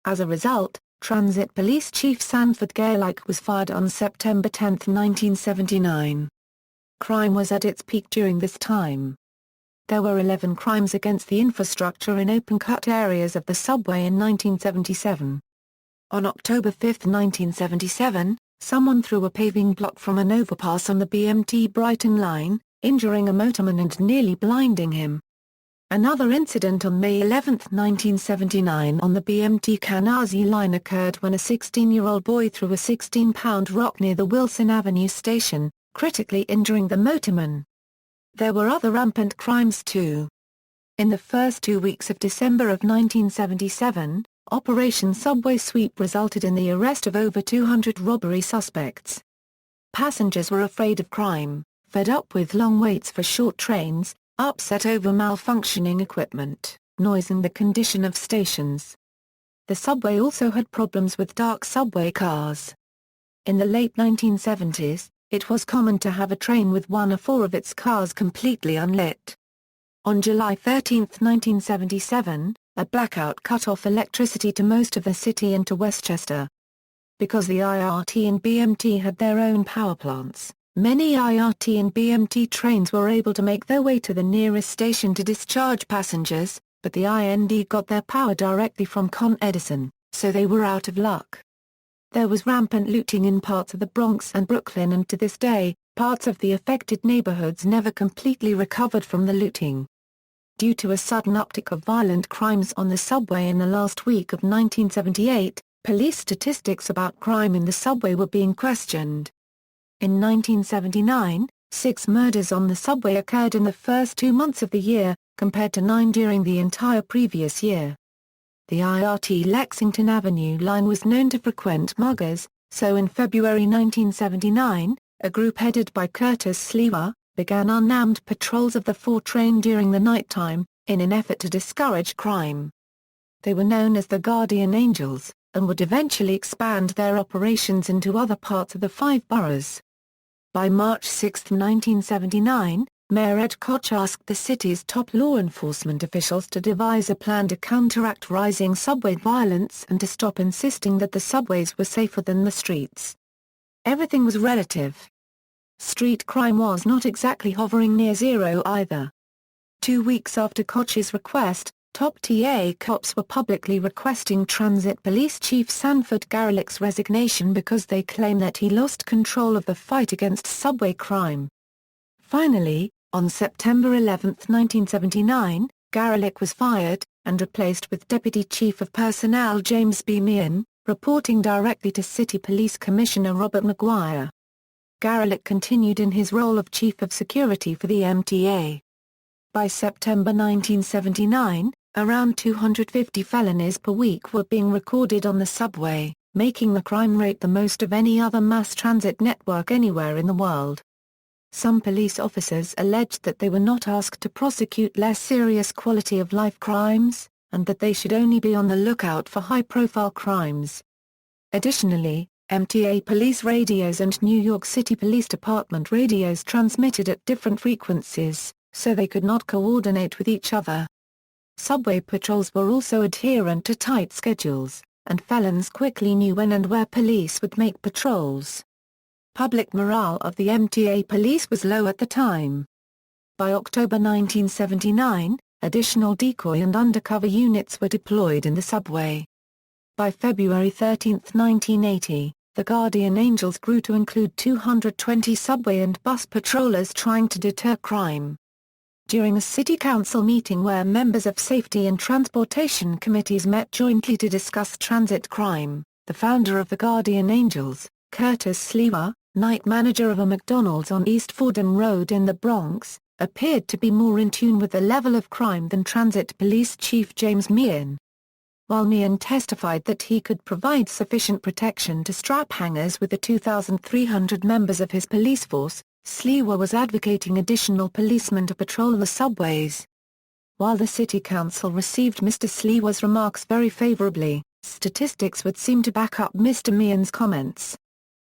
As a result, Transit Police Chief Sanford Garlick was fired on September 10, 1979. Crime was at its peak during this time. There were 11 crimes against the infrastructure in open-cut areas of the subway in 1977. On October 5, 1977, someone threw a paving block from an overpass on the BMT Brighton line, injuring a motorman and nearly blinding him. Another incident on May 11, 1979 on the BMT Kanazi line occurred when a 16-year-old boy threw a 16-pound rock near the Wilson Avenue station, critically injuring the motorman. There were other rampant crimes too. In the first 2 weeks of December of 1977, Operation Subway Sweep resulted in the arrest of over 200 robbery suspects. Passengers were afraid of crime, fed up with long waits for short trains, upset over malfunctioning equipment, noise and the condition of stations. The subway also had problems with dark subway cars. In the late 1970s, it was common to have a train with 1 or 4 of its cars completely unlit. On July 13, 1977, a blackout cut off electricity to most of the city and to Westchester. Because the IRT and BMT had their own power plants, many IRT and BMT trains were able to make their way to the nearest station to discharge passengers, but the IND got their power directly from Con Edison, so they were out of luck. There was rampant looting in parts of the Bronx and Brooklyn, and to this day, parts of the affected neighborhoods never completely recovered from the looting. Due to a sudden uptick of violent crimes on the subway in the last week of 1978, police statistics about crime in the subway were being questioned. In 1979, 6 murders on the subway occurred in the first 2 months of the year, compared to 9 during the entire previous year. The IRT Lexington Avenue line was known to frequent muggers, so in February 1979, a group headed by Curtis Slewa, began unmanned patrols of the 4 train during the nighttime, in an effort to discourage crime. They were known as the Guardian Angels, and would eventually expand their operations into other parts of the 5 boroughs. By March 6, 1979, Mayor Ed Koch asked the city's top law enforcement officials to devise a plan to counteract rising subway violence and to stop insisting that the subways were safer than the streets. Everything was relative. Street crime was not exactly hovering near zero either. 2 weeks after Koch's request, top TA cops were publicly requesting Transit Police Chief Sanford Garlick's resignation because they claim that he lost control of the fight against subway crime. Finally, on September 11, 1979, Garlick was fired, and replaced with Deputy Chief of Personnel James B. Meehan, reporting directly to City Police Commissioner Robert McGuire. Garlick continued in his role of Chief of Security for the MTA. By September 1979, around 250 felonies per week were being recorded on the subway, making the crime rate the most of any other mass transit network anywhere in the world. Some police officers alleged that they were not asked to prosecute less serious quality-of-life crimes, and that they should only be on the lookout for high-profile crimes. Additionally, MTA police radios and New York City Police Department radios transmitted at different frequencies, so they could not coordinate with each other. Subway patrols were also adherent to tight schedules, and felons quickly knew when and where police would make patrols. Public morale of the MTA police was low at the time. By October 1979, additional decoy and undercover units were deployed in the subway. By February 13, 1980, the Guardian Angels grew to include 220 subway and bus patrollers trying to deter crime. During a city council meeting where members of safety and transportation committees met jointly to discuss transit crime, the founder of the Guardian Angels, Curtis Sliwa, night manager of a McDonald's on East Fordham Road in the Bronx, appeared to be more in tune with the level of crime than Transit Police Chief James Meehan. While Meehan testified that he could provide sufficient protection to strap hangers with the 2,300 members of his police force, Sliwa was advocating additional policemen to patrol the subways. While the City Council received Mr. Sliwa's remarks very favorably, statistics would seem to back up Mr. Meehan's comments.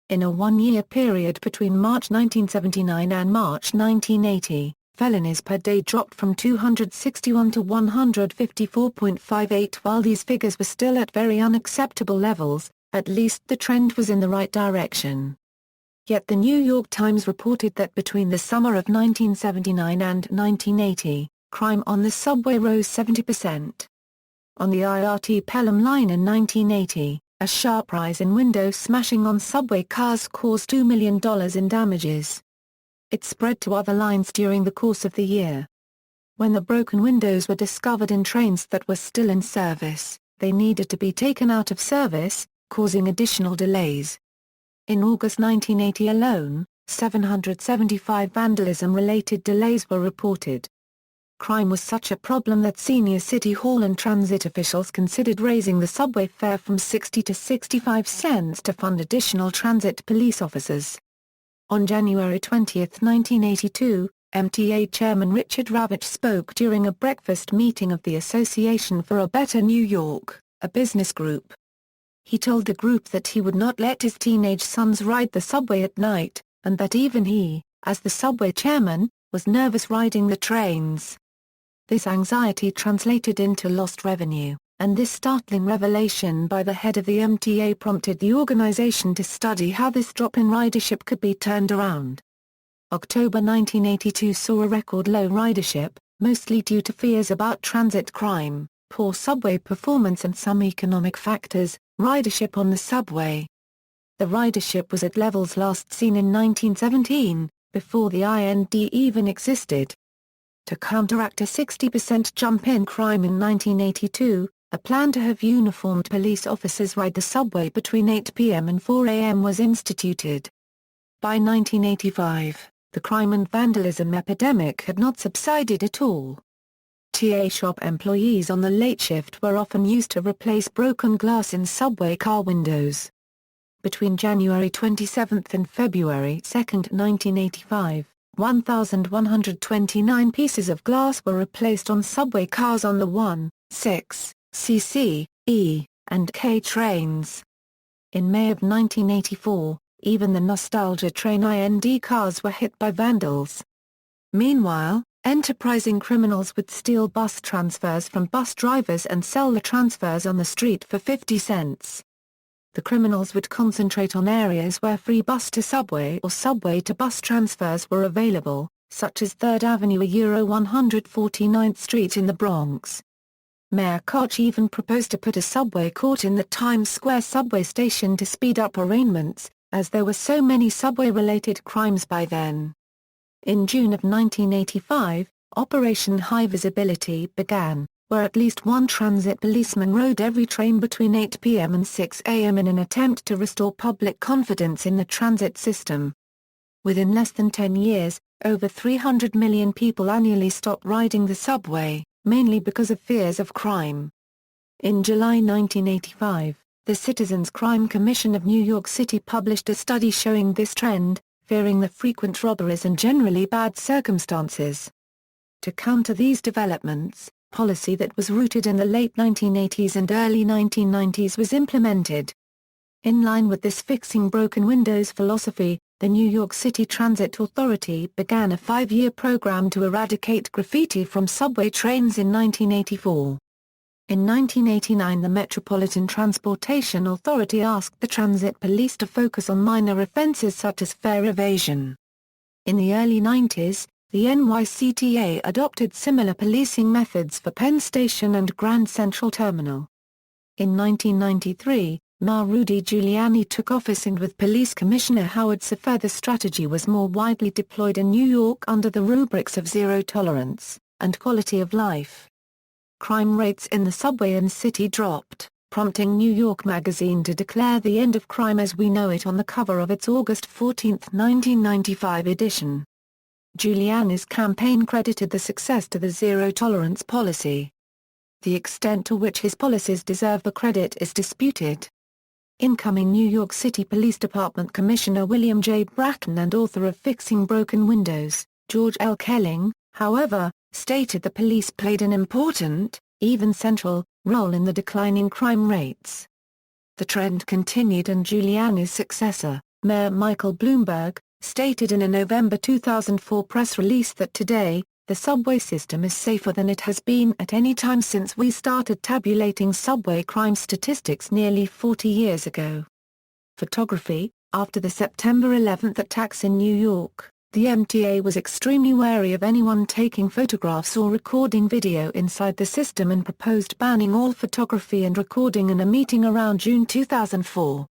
In a one-year period between March 1979 and March 1980, felonies per day dropped from 261 to 154.58. While these figures were still at very unacceptable levels, at least the trend was in the right direction. Yet the New York Times reported that between the summer of 1979 and 1980, crime on the subway rose 70%. On the IRT Pelham line in 1980, a sharp rise in window smashing on subway cars caused $2 million in damages. It spread to other lines during the course of the year. When the broken windows were discovered in trains that were still in service, they needed to be taken out of service, causing additional delays. In August 1980 alone, 775 vandalism-related delays were reported. Crime was such a problem that senior City Hall and transit officials considered raising the subway fare from 60 to 65 cents to fund additional transit police officers. On January 20, 1982, MTA Chairman Richard Ravitch spoke during a breakfast meeting of the Association for a Better New York, a business group. He told the group that he would not let his teenage sons ride the subway at night, and that even he, as the subway chairman, was nervous riding the trains. This anxiety translated into lost revenue, and this startling revelation by the head of the MTA prompted the organization to study how this drop in ridership could be turned around. October 1982 saw a record low ridership, mostly due to fears about transit crime, poor subway performance and some economic factors. Ridership on the subway. The ridership was at levels last seen in 1917, before the IND even existed. To counteract a 60% jump in crime in 1982, a plan to have uniformed police officers ride the subway between 8 p.m. and 4 a.m. was instituted. By 1985, the crime and vandalism epidemic had not subsided at all. TA shop employees on the late shift were often used to replace broken glass in subway car windows. Between January 27 and February 2, 1985, 1,129 pieces of glass were replaced on subway cars on the 1, 6, CC, E, and K trains. In May of 1984, even the Nostalgia train IND cars were hit by vandals. Meanwhile, enterprising criminals would steal bus transfers from bus drivers and sell the transfers on the street for 50 cents. The criminals would concentrate on areas where free bus-to-subway or subway-to-bus transfers were available, such as 3rd Avenue or 149th Street in the Bronx. Mayor Koch even proposed to put a subway court in the Times Square subway station to speed up arraignments, as there were so many subway-related crimes by then. In June of 1985, Operation High Visibility began, where at least one transit policeman rode every train between 8 p.m. and 6 a.m. in an attempt to restore public confidence in the transit system. Within less than 10 years, over 300 million people annually stopped riding the subway, mainly because of fears of crime. In July 1985, the Citizens Crime Commission of New York City published a study showing this trend, fearing the frequent robberies and generally bad circumstances. To counter these developments, policy that was rooted in the late 1980s and early 1990s was implemented. In line with this fixing broken windows philosophy, the New York City Transit Authority began a 5-year program to eradicate graffiti from subway trains in 1984. In 1989, the Metropolitan Transportation Authority asked the transit police to focus on minor offenses such as fare evasion. In the early 90s, the NYCTA adopted similar policing methods for Penn Station and Grand Central Terminal. In 1993, Mayor Rudy Giuliani took office, and with Police Commissioner Howard Safir, the strategy was more widely deployed in New York under the rubrics of zero tolerance and quality of life. Crime rates in the subway and city dropped, prompting New York Magazine to declare the end of crime as we know it on the cover of its August 14, 1995 edition. Giuliani's campaign credited the success to the zero-tolerance policy. The extent to which his policies deserve the credit is disputed. Incoming New York City Police Department Commissioner William J. Bratton and author of Fixing Broken Windows, George L. Kelling, however, stated the police played an important, even central, role in the declining crime rates. The trend continued and Giuliani's successor, Mayor Michael Bloomberg, stated in a November 2004 press release that today, the subway system is safer than it has been at any time since we started tabulating subway crime statistics nearly 40 years ago. Photography. After the September 11 attacks in New York, the MTA was extremely wary of anyone taking photographs or recording video inside the system and proposed banning all photography and recording in a meeting around June 2004.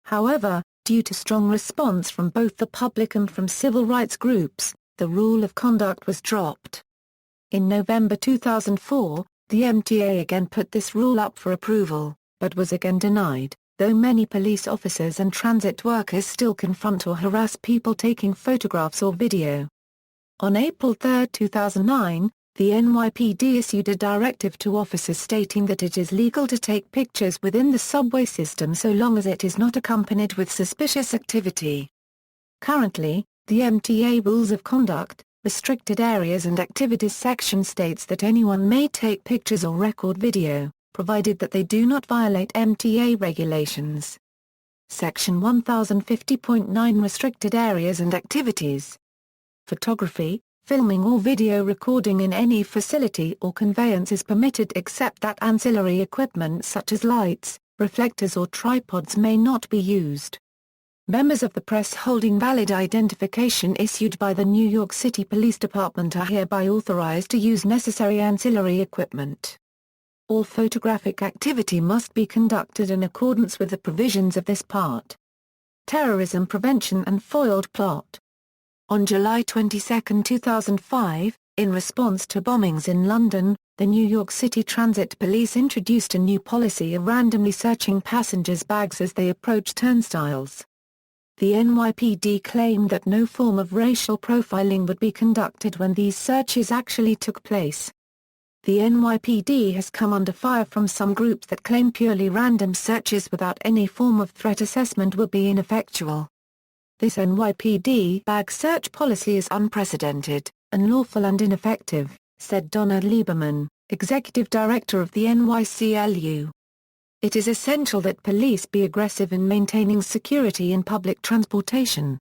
However, due to strong response from both the public and from civil rights groups, the rule of conduct was dropped. In November 2004, the MTA again put this rule up for approval, but was again denied, though many police officers and transit workers still confront or harass people taking photographs or video. On April 3, 2009, the NYPD issued a directive to officers stating that it is legal to take pictures within the subway system so long as it is not accompanied with suspicious activity. Currently, the MTA Rules of Conduct, Restricted Areas and Activities section states that anyone may take pictures or record video, provided that they do not violate MTA regulations. Section 1050.9 Restricted Areas and Activities. Photography, filming or video recording in any facility or conveyance is permitted except that ancillary equipment such as lights, reflectors or tripods may not be used. Members of the press holding valid identification issued by the New York City Police Department are hereby authorized to use necessary ancillary equipment. All photographic activity must be conducted in accordance with the provisions of this part. Terrorism Prevention and Foiled Plot. On July 22, 2005, in response to bombings in London, the New York City Transit Police introduced a new policy of randomly searching passengers' bags as they approach turnstiles. The NYPD claimed that no form of racial profiling would be conducted when these searches actually took place. The NYPD has come under fire from some groups that claim purely random searches without any form of threat assessment will be ineffectual. This NYPD bag search policy is unprecedented, unlawful and ineffective, said Donna Lieberman, executive director of the NYCLU. It is essential that police be aggressive in maintaining security in public transportation.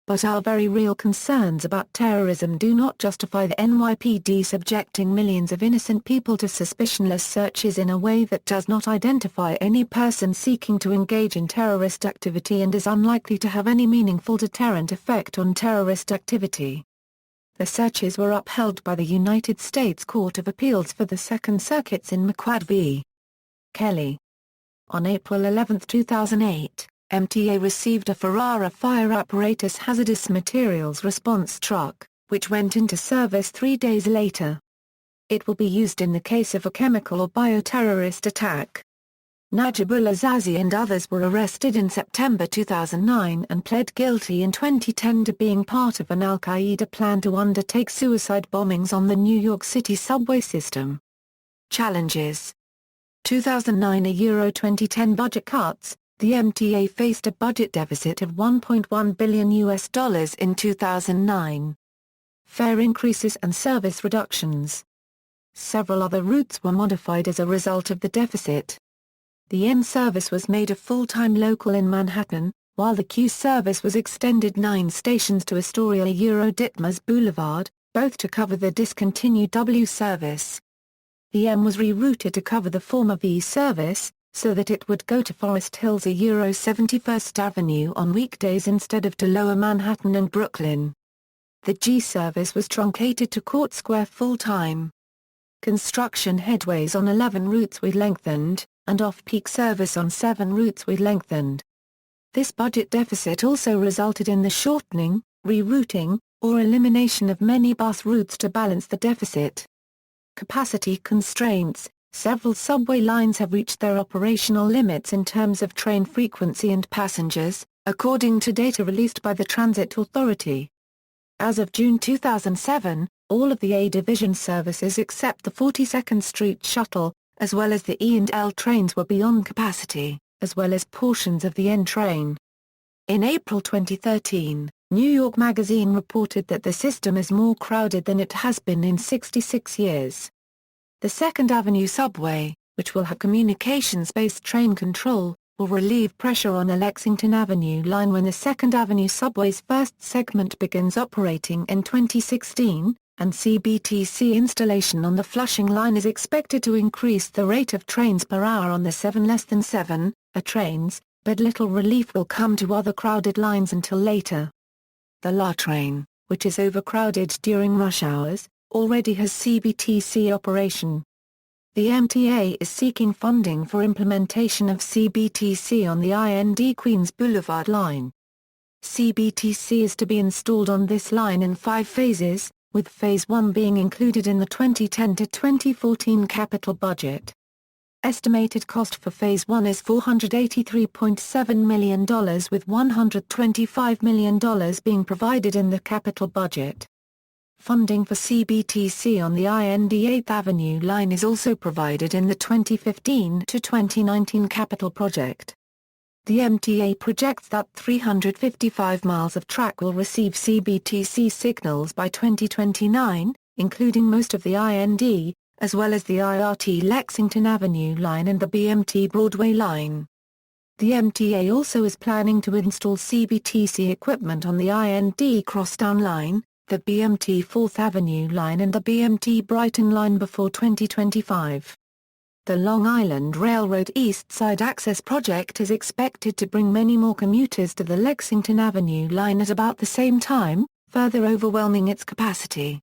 But our very real concerns about terrorism do not justify the NYPD subjecting millions of innocent people to suspicionless searches in a way that does not identify any person seeking to engage in terrorist activity and is unlikely to have any meaningful deterrent effect on terrorist activity. The searches were upheld by the United States Court of Appeals for the Second Circuits in McQuad v. Kelly. On April 11, 2008, MTA received a Ferrara fire apparatus hazardous materials response truck, which went into service 3 days later. It will be used in the case of a chemical or bioterrorist attack. Najibullah Zazi and others were arrested in September 2009 and pled guilty in 2010 to being part of an al-Qaeda plan to undertake suicide bombings on the New York City subway system. Challenges. 2009 Euro 2010 budget cuts. The MTA faced a budget deficit of $1.1 billion in 2009. Fare increases and service reductions. Several other routes were modified as a result of the deficit. The N service was made a full-time local in Manhattan, while the Q service was extended 9 stations to Astoria Ditmas Boulevard, both to cover the discontinued W service. The M was rerouted to cover the former V service, so that it would go to Forest Hills 71st Avenue on weekdays instead of to Lower Manhattan and Brooklyn. The G service was truncated to Court Square full-time. Construction headways on 11 routes were lengthened, and off-peak service on 7 routes were lengthened. This budget deficit also resulted in the shortening, rerouting, or elimination of many bus routes to balance the deficit. Capacity constraints. Several subway lines have reached their operational limits in terms of train frequency and passengers, according to data released by the Transit Authority. As of June 2007, all of the A Division services except the 42nd Street Shuttle, as well as the E and L trains were beyond capacity, as well as portions of the N train. In April 2013, New York Magazine reported that the system is more crowded than it has been in 66 years. The Second Avenue subway, which will have communications-based train control, will relieve pressure on the Lexington Avenue line when the Second Avenue subway's first segment begins operating in 2016, and CBTC installation on the Flushing line is expected to increase the rate of trains per hour on the 7-7 trains, but little relief will come to other crowded lines until later. The LA train, which is overcrowded during rush hours, already has CBTC operation. The MTA is seeking funding for implementation of CBTC on the IND Queens Boulevard line. CBTC is to be installed on this line in 5 phases, with Phase 1 being included in the 2010 to 2014 capital budget. Estimated cost for Phase 1 is $483.7 million, with $125 million being provided in the capital budget. Funding for CBTC on the IND 8th Avenue line is also provided in the 2015 to 2019 capital project. The MTA projects that 355 miles of track will receive CBTC signals by 2029, including most of the IND, as well as the IRT Lexington Avenue line and the BMT Broadway line. The MTA also is planning to install CBTC equipment on the IND Crosstown line, the BMT 4th Avenue line and the BMT Brighton line before 2025. The Long Island Railroad East Side Access Project is expected to bring many more commuters to the Lexington Avenue line at about the same time, further overwhelming its capacity.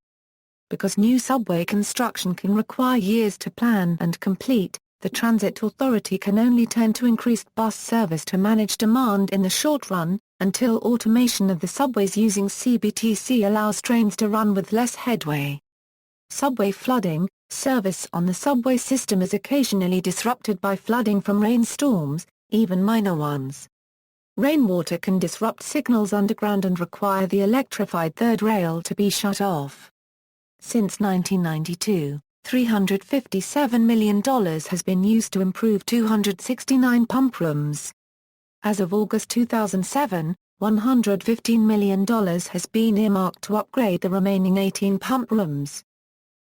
Because new subway construction can require years to plan and complete, the Transit Authority can only turn to increased bus service to manage demand in the short run, until automation of the subways using CBTC allows trains to run with less headway. Subway flooding. Service on the subway system is occasionally disrupted by flooding from rainstorms, even minor ones. Rainwater can disrupt signals underground and require the electrified third rail to be shut off. Since 1992, $357 million has been used to improve 269 pump rooms. As of August 2007, $115 million has been earmarked to upgrade the remaining 18 pump rooms.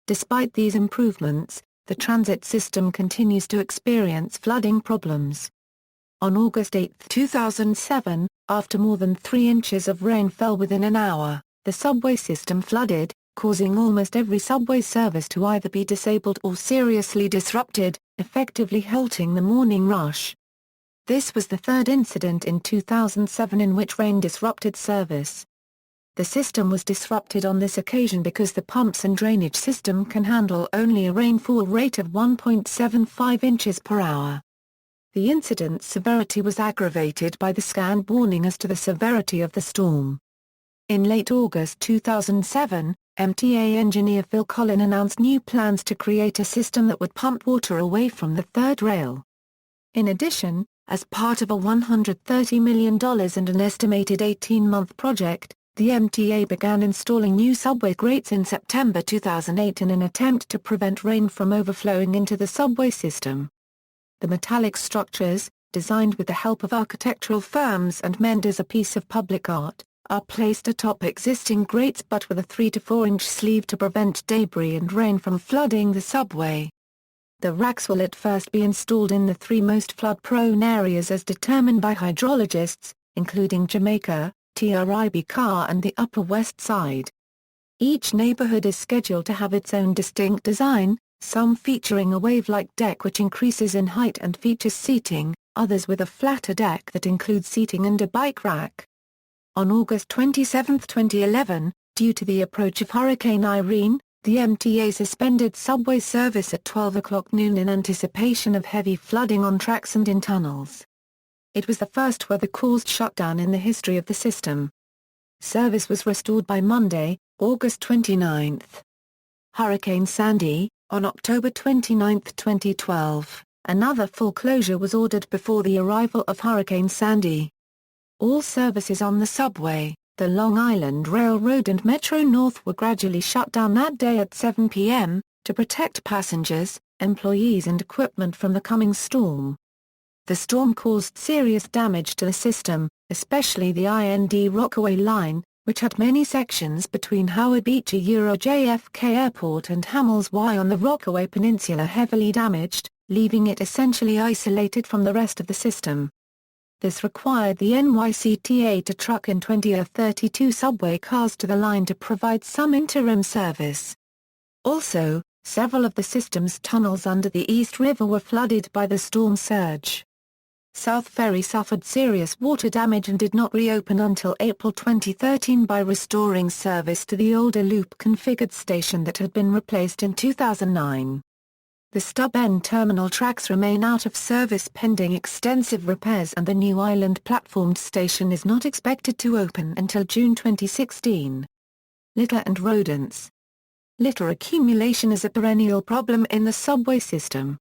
Despite these improvements, the transit system continues to experience flooding problems. On August 8, 2007, after more than 3 inches of rain fell within an hour, the subway system flooded, causing almost every subway service to either be disabled or seriously disrupted, effectively halting the morning rush. This was the third incident in 2007 in which rain disrupted service. The system was disrupted on this occasion because the pumps and drainage system can handle only a rainfall rate of 1.75 inches per hour. The incident's severity was aggravated by the scant warning as to the severity of the storm. In late August 2007, MTA engineer Phil Collin announced new plans to create a system that would pump water away from the third rail. In addition, as part of a $130 million and an estimated 18-month project, the MTA began installing new subway grates in September 2008 in an attempt to prevent rain from overflowing into the subway system. The metallic structures, designed with the help of architectural firms and meant as a piece of public art, are placed atop existing grates but with a 3 to 4 inch sleeve to prevent debris and rain from flooding the subway. The racks will at first be installed in the 3 most flood-prone areas as determined by hydrologists, including Jamaica, TRIB-Car and the Upper West Side. Each neighborhood is scheduled to have its own distinct design, some featuring a wave-like deck which increases in height and features seating, others with a flatter deck that includes seating and a bike rack. On August 27, 2011, due to the approach of Hurricane Irene, the MTA suspended subway service at 12:00 noon in anticipation of heavy flooding on tracks and in tunnels. It was the first weather-caused shutdown in the history of the system. Service was restored by Monday, August 29. Hurricane Sandy, On October 29, 2012, another full closure was ordered before the arrival of Hurricane Sandy. All services on the subway, the Long Island Railroad and Metro North were gradually shut down that day at 7 p.m., to protect passengers, employees and equipment from the coming storm. The storm caused serious damage to the system, especially the IND Rockaway line, which had many sections between Howard Beach JFK Airport and Hamels Y on the Rockaway Peninsula heavily damaged, leaving it essentially isolated from the rest of the system. This required the NYCTA to truck in 20 or 32 subway cars to the line to provide some interim service. Also, several of the system's tunnels under the East River were flooded by the storm surge. South Ferry suffered serious water damage and did not reopen until April 2013 by restoring service to the older loop-configured station that had been replaced in 2009. The stub-end terminal tracks remain out of service pending extensive repairs and the new island-platformed station is not expected to open until June 2016. Litter and rodents. Litter accumulation is a perennial problem in the subway system.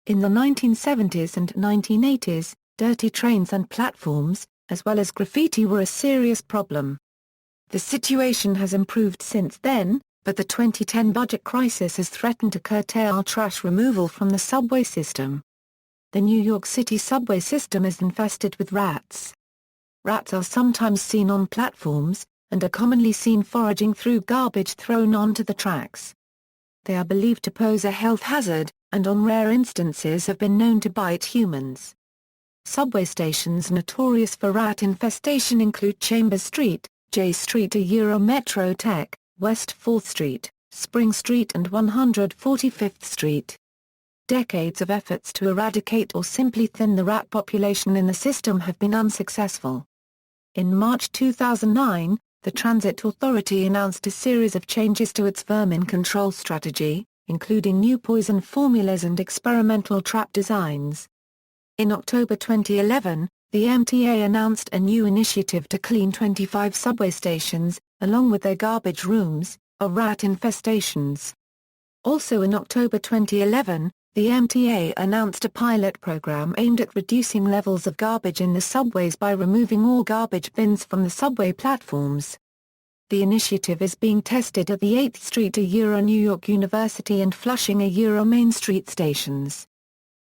In the 1970s and 1980s, dirty trains and platforms, as well as graffiti were a serious problem. The situation has improved since then, but the 2010 budget crisis has threatened to curtail trash removal from the subway system. The New York City subway system is infested with rats. Rats are sometimes seen on platforms, and are commonly seen foraging through garbage thrown onto the tracks. They are believed to pose a health hazard, and on rare instances have been known to bite humans. Subway stations notorious for rat infestation include Chambers Street, J Street Metro Tech, West 4th Street, Spring Street and 145th Street. Decades of efforts to eradicate or simply thin the rat population in the system have been unsuccessful. In March 2009, the Transit Authority announced a series of changes to its vermin control strategy, including new poison formulas and experimental trap designs. In October 2011, the MTA announced a new initiative to clean 25 subway stations, along with their garbage rooms, of rat infestations. Also in October 2011, the MTA announced a pilot program aimed at reducing levels of garbage in the subways by removing all garbage bins from the subway platforms. The initiative is being tested at the 8th Street New York University and Flushing Main Street stations.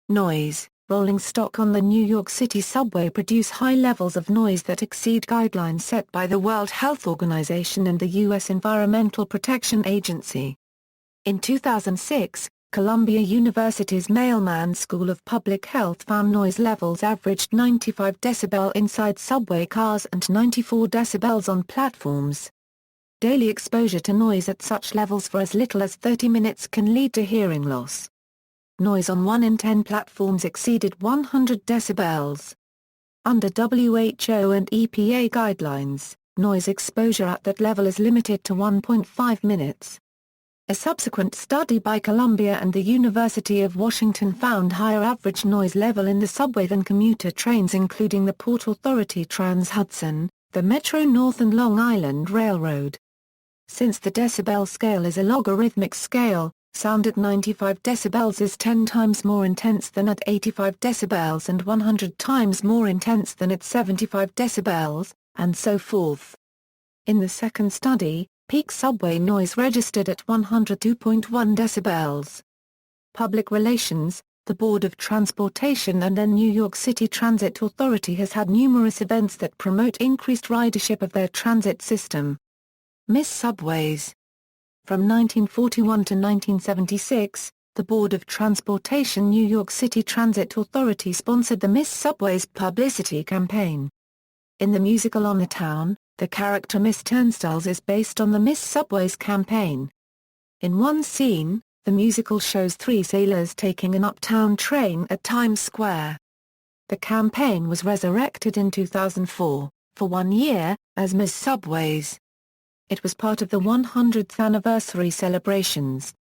Noise. Rolling stock on the New York City subway produce high levels of noise that exceed guidelines set by the World Health Organization and the U.S. Environmental Protection Agency. In 2006, Columbia University's Mailman School of Public Health found noise levels averaged 95 decibel inside subway cars and 94 decibels on platforms. Daily exposure to noise at such levels for as little as 30 minutes can lead to hearing loss. Noise on 1 in 10 platforms exceeded 100 decibels. Under WHO and EPA guidelines, noise exposure at that level is limited to 1.5 minutes. A subsequent study by Columbia and the University of Washington found higher average noise level in the subway than commuter trains including the Port Authority Trans-Hudson, the Metro North and Long Island Railroad. Since the decibel scale is a logarithmic scale, sound at 95 decibels is 10 times more intense than at 85 decibels and 100 times more intense than at 75 decibels, and so forth. In the second study, peak subway noise registered at 102.1 decibels. Public Relations. The Board of Transportation and the New York City Transit Authority has had numerous events that promote increased ridership of their transit system. Miss Subways. From 1941 to 1976, the Board of Transportation New York City Transit Authority sponsored the Miss Subways publicity campaign. In the musical On the Town, the character Miss Turnstiles is based on the Miss Subways campaign. In one scene, the musical shows 3 sailors taking an uptown train at Times Square. The campaign was resurrected in 2004, for 1 year, as Miss Subways. It was part of the 100th anniversary celebrations.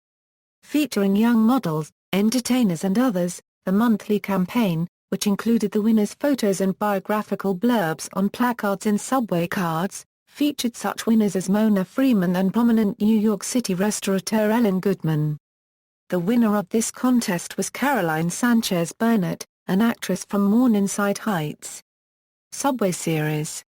Featuring young models, entertainers and others, the monthly campaign, which included the winners' photos and biographical blurbs on placards in subway cards, featured such winners as Mona Freeman and prominent New York City restaurateur Ellen Goodman. The winner of this contest was Caroline Sanchez Burnett, an actress from Morningside Heights. Subway Series.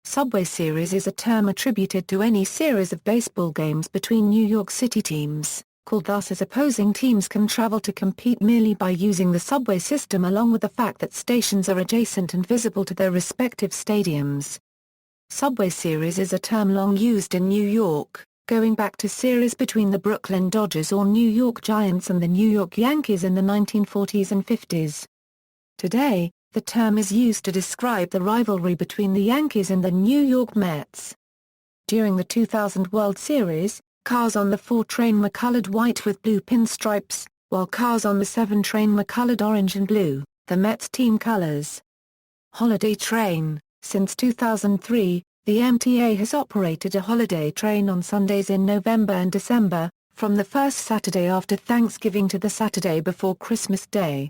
Subway Series is a term attributed to any series of baseball games between New York City teams, called thus as opposing teams can travel to compete merely by using the subway system, along with the fact that stations are adjacent and visible to their respective stadiums. Subway Series is a term long used in New York, going back to series between the Brooklyn Dodgers or New York Giants and the New York Yankees in the 1940s and 50s. Today, the term is used to describe the rivalry between the Yankees and the New York Mets. During the 2000 World Series, cars on the 4 train were colored white with blue pinstripes, while cars on the 7 train were colored orange and blue, the Mets team colors. Holiday Train. Since 2003, the MTA has operated a holiday train on Sundays in November and December, from the first Saturday after Thanksgiving to the Saturday before Christmas Day.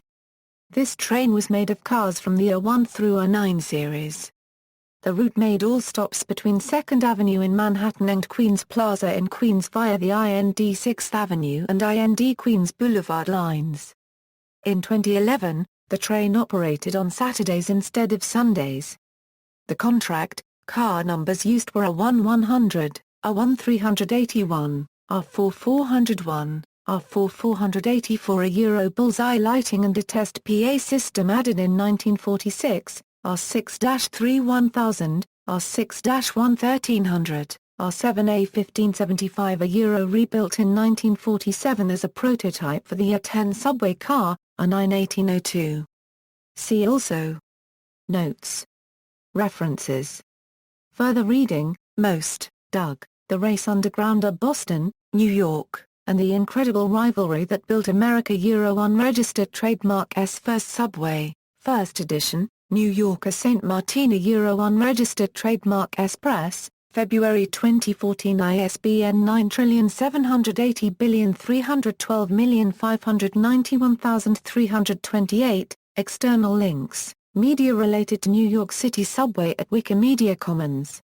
This train was made of cars from the A1 through A9 series. The route made all stops between 2nd Avenue in Manhattan and Queens Plaza in Queens via the IND 6th Avenue and IND Queens Boulevard lines. In 2011, the train operated on Saturdays instead of Sundays. The contract, car numbers used were A1 100, A1 381, R4 401, R4 484, a Euro bullseye lighting and a test PA system added in 1946, R6-3 1000, R6-1 1300, R7A 1575, a Euro rebuilt in 1947 as a prototype for the A10 subway car, A9 1802. See also. Notes. References. Further reading, Most, Doug, The Race Underground of Boston, New York, and the Incredible Rivalry That Built America Euro Unregistered Trademark S First Subway, First Edition, New Yorker St. Martina Euro Unregistered Trademark S Press, February 2014 ISBN 9780312591328, external links. Media related to New York City Subway at Wikimedia Commons.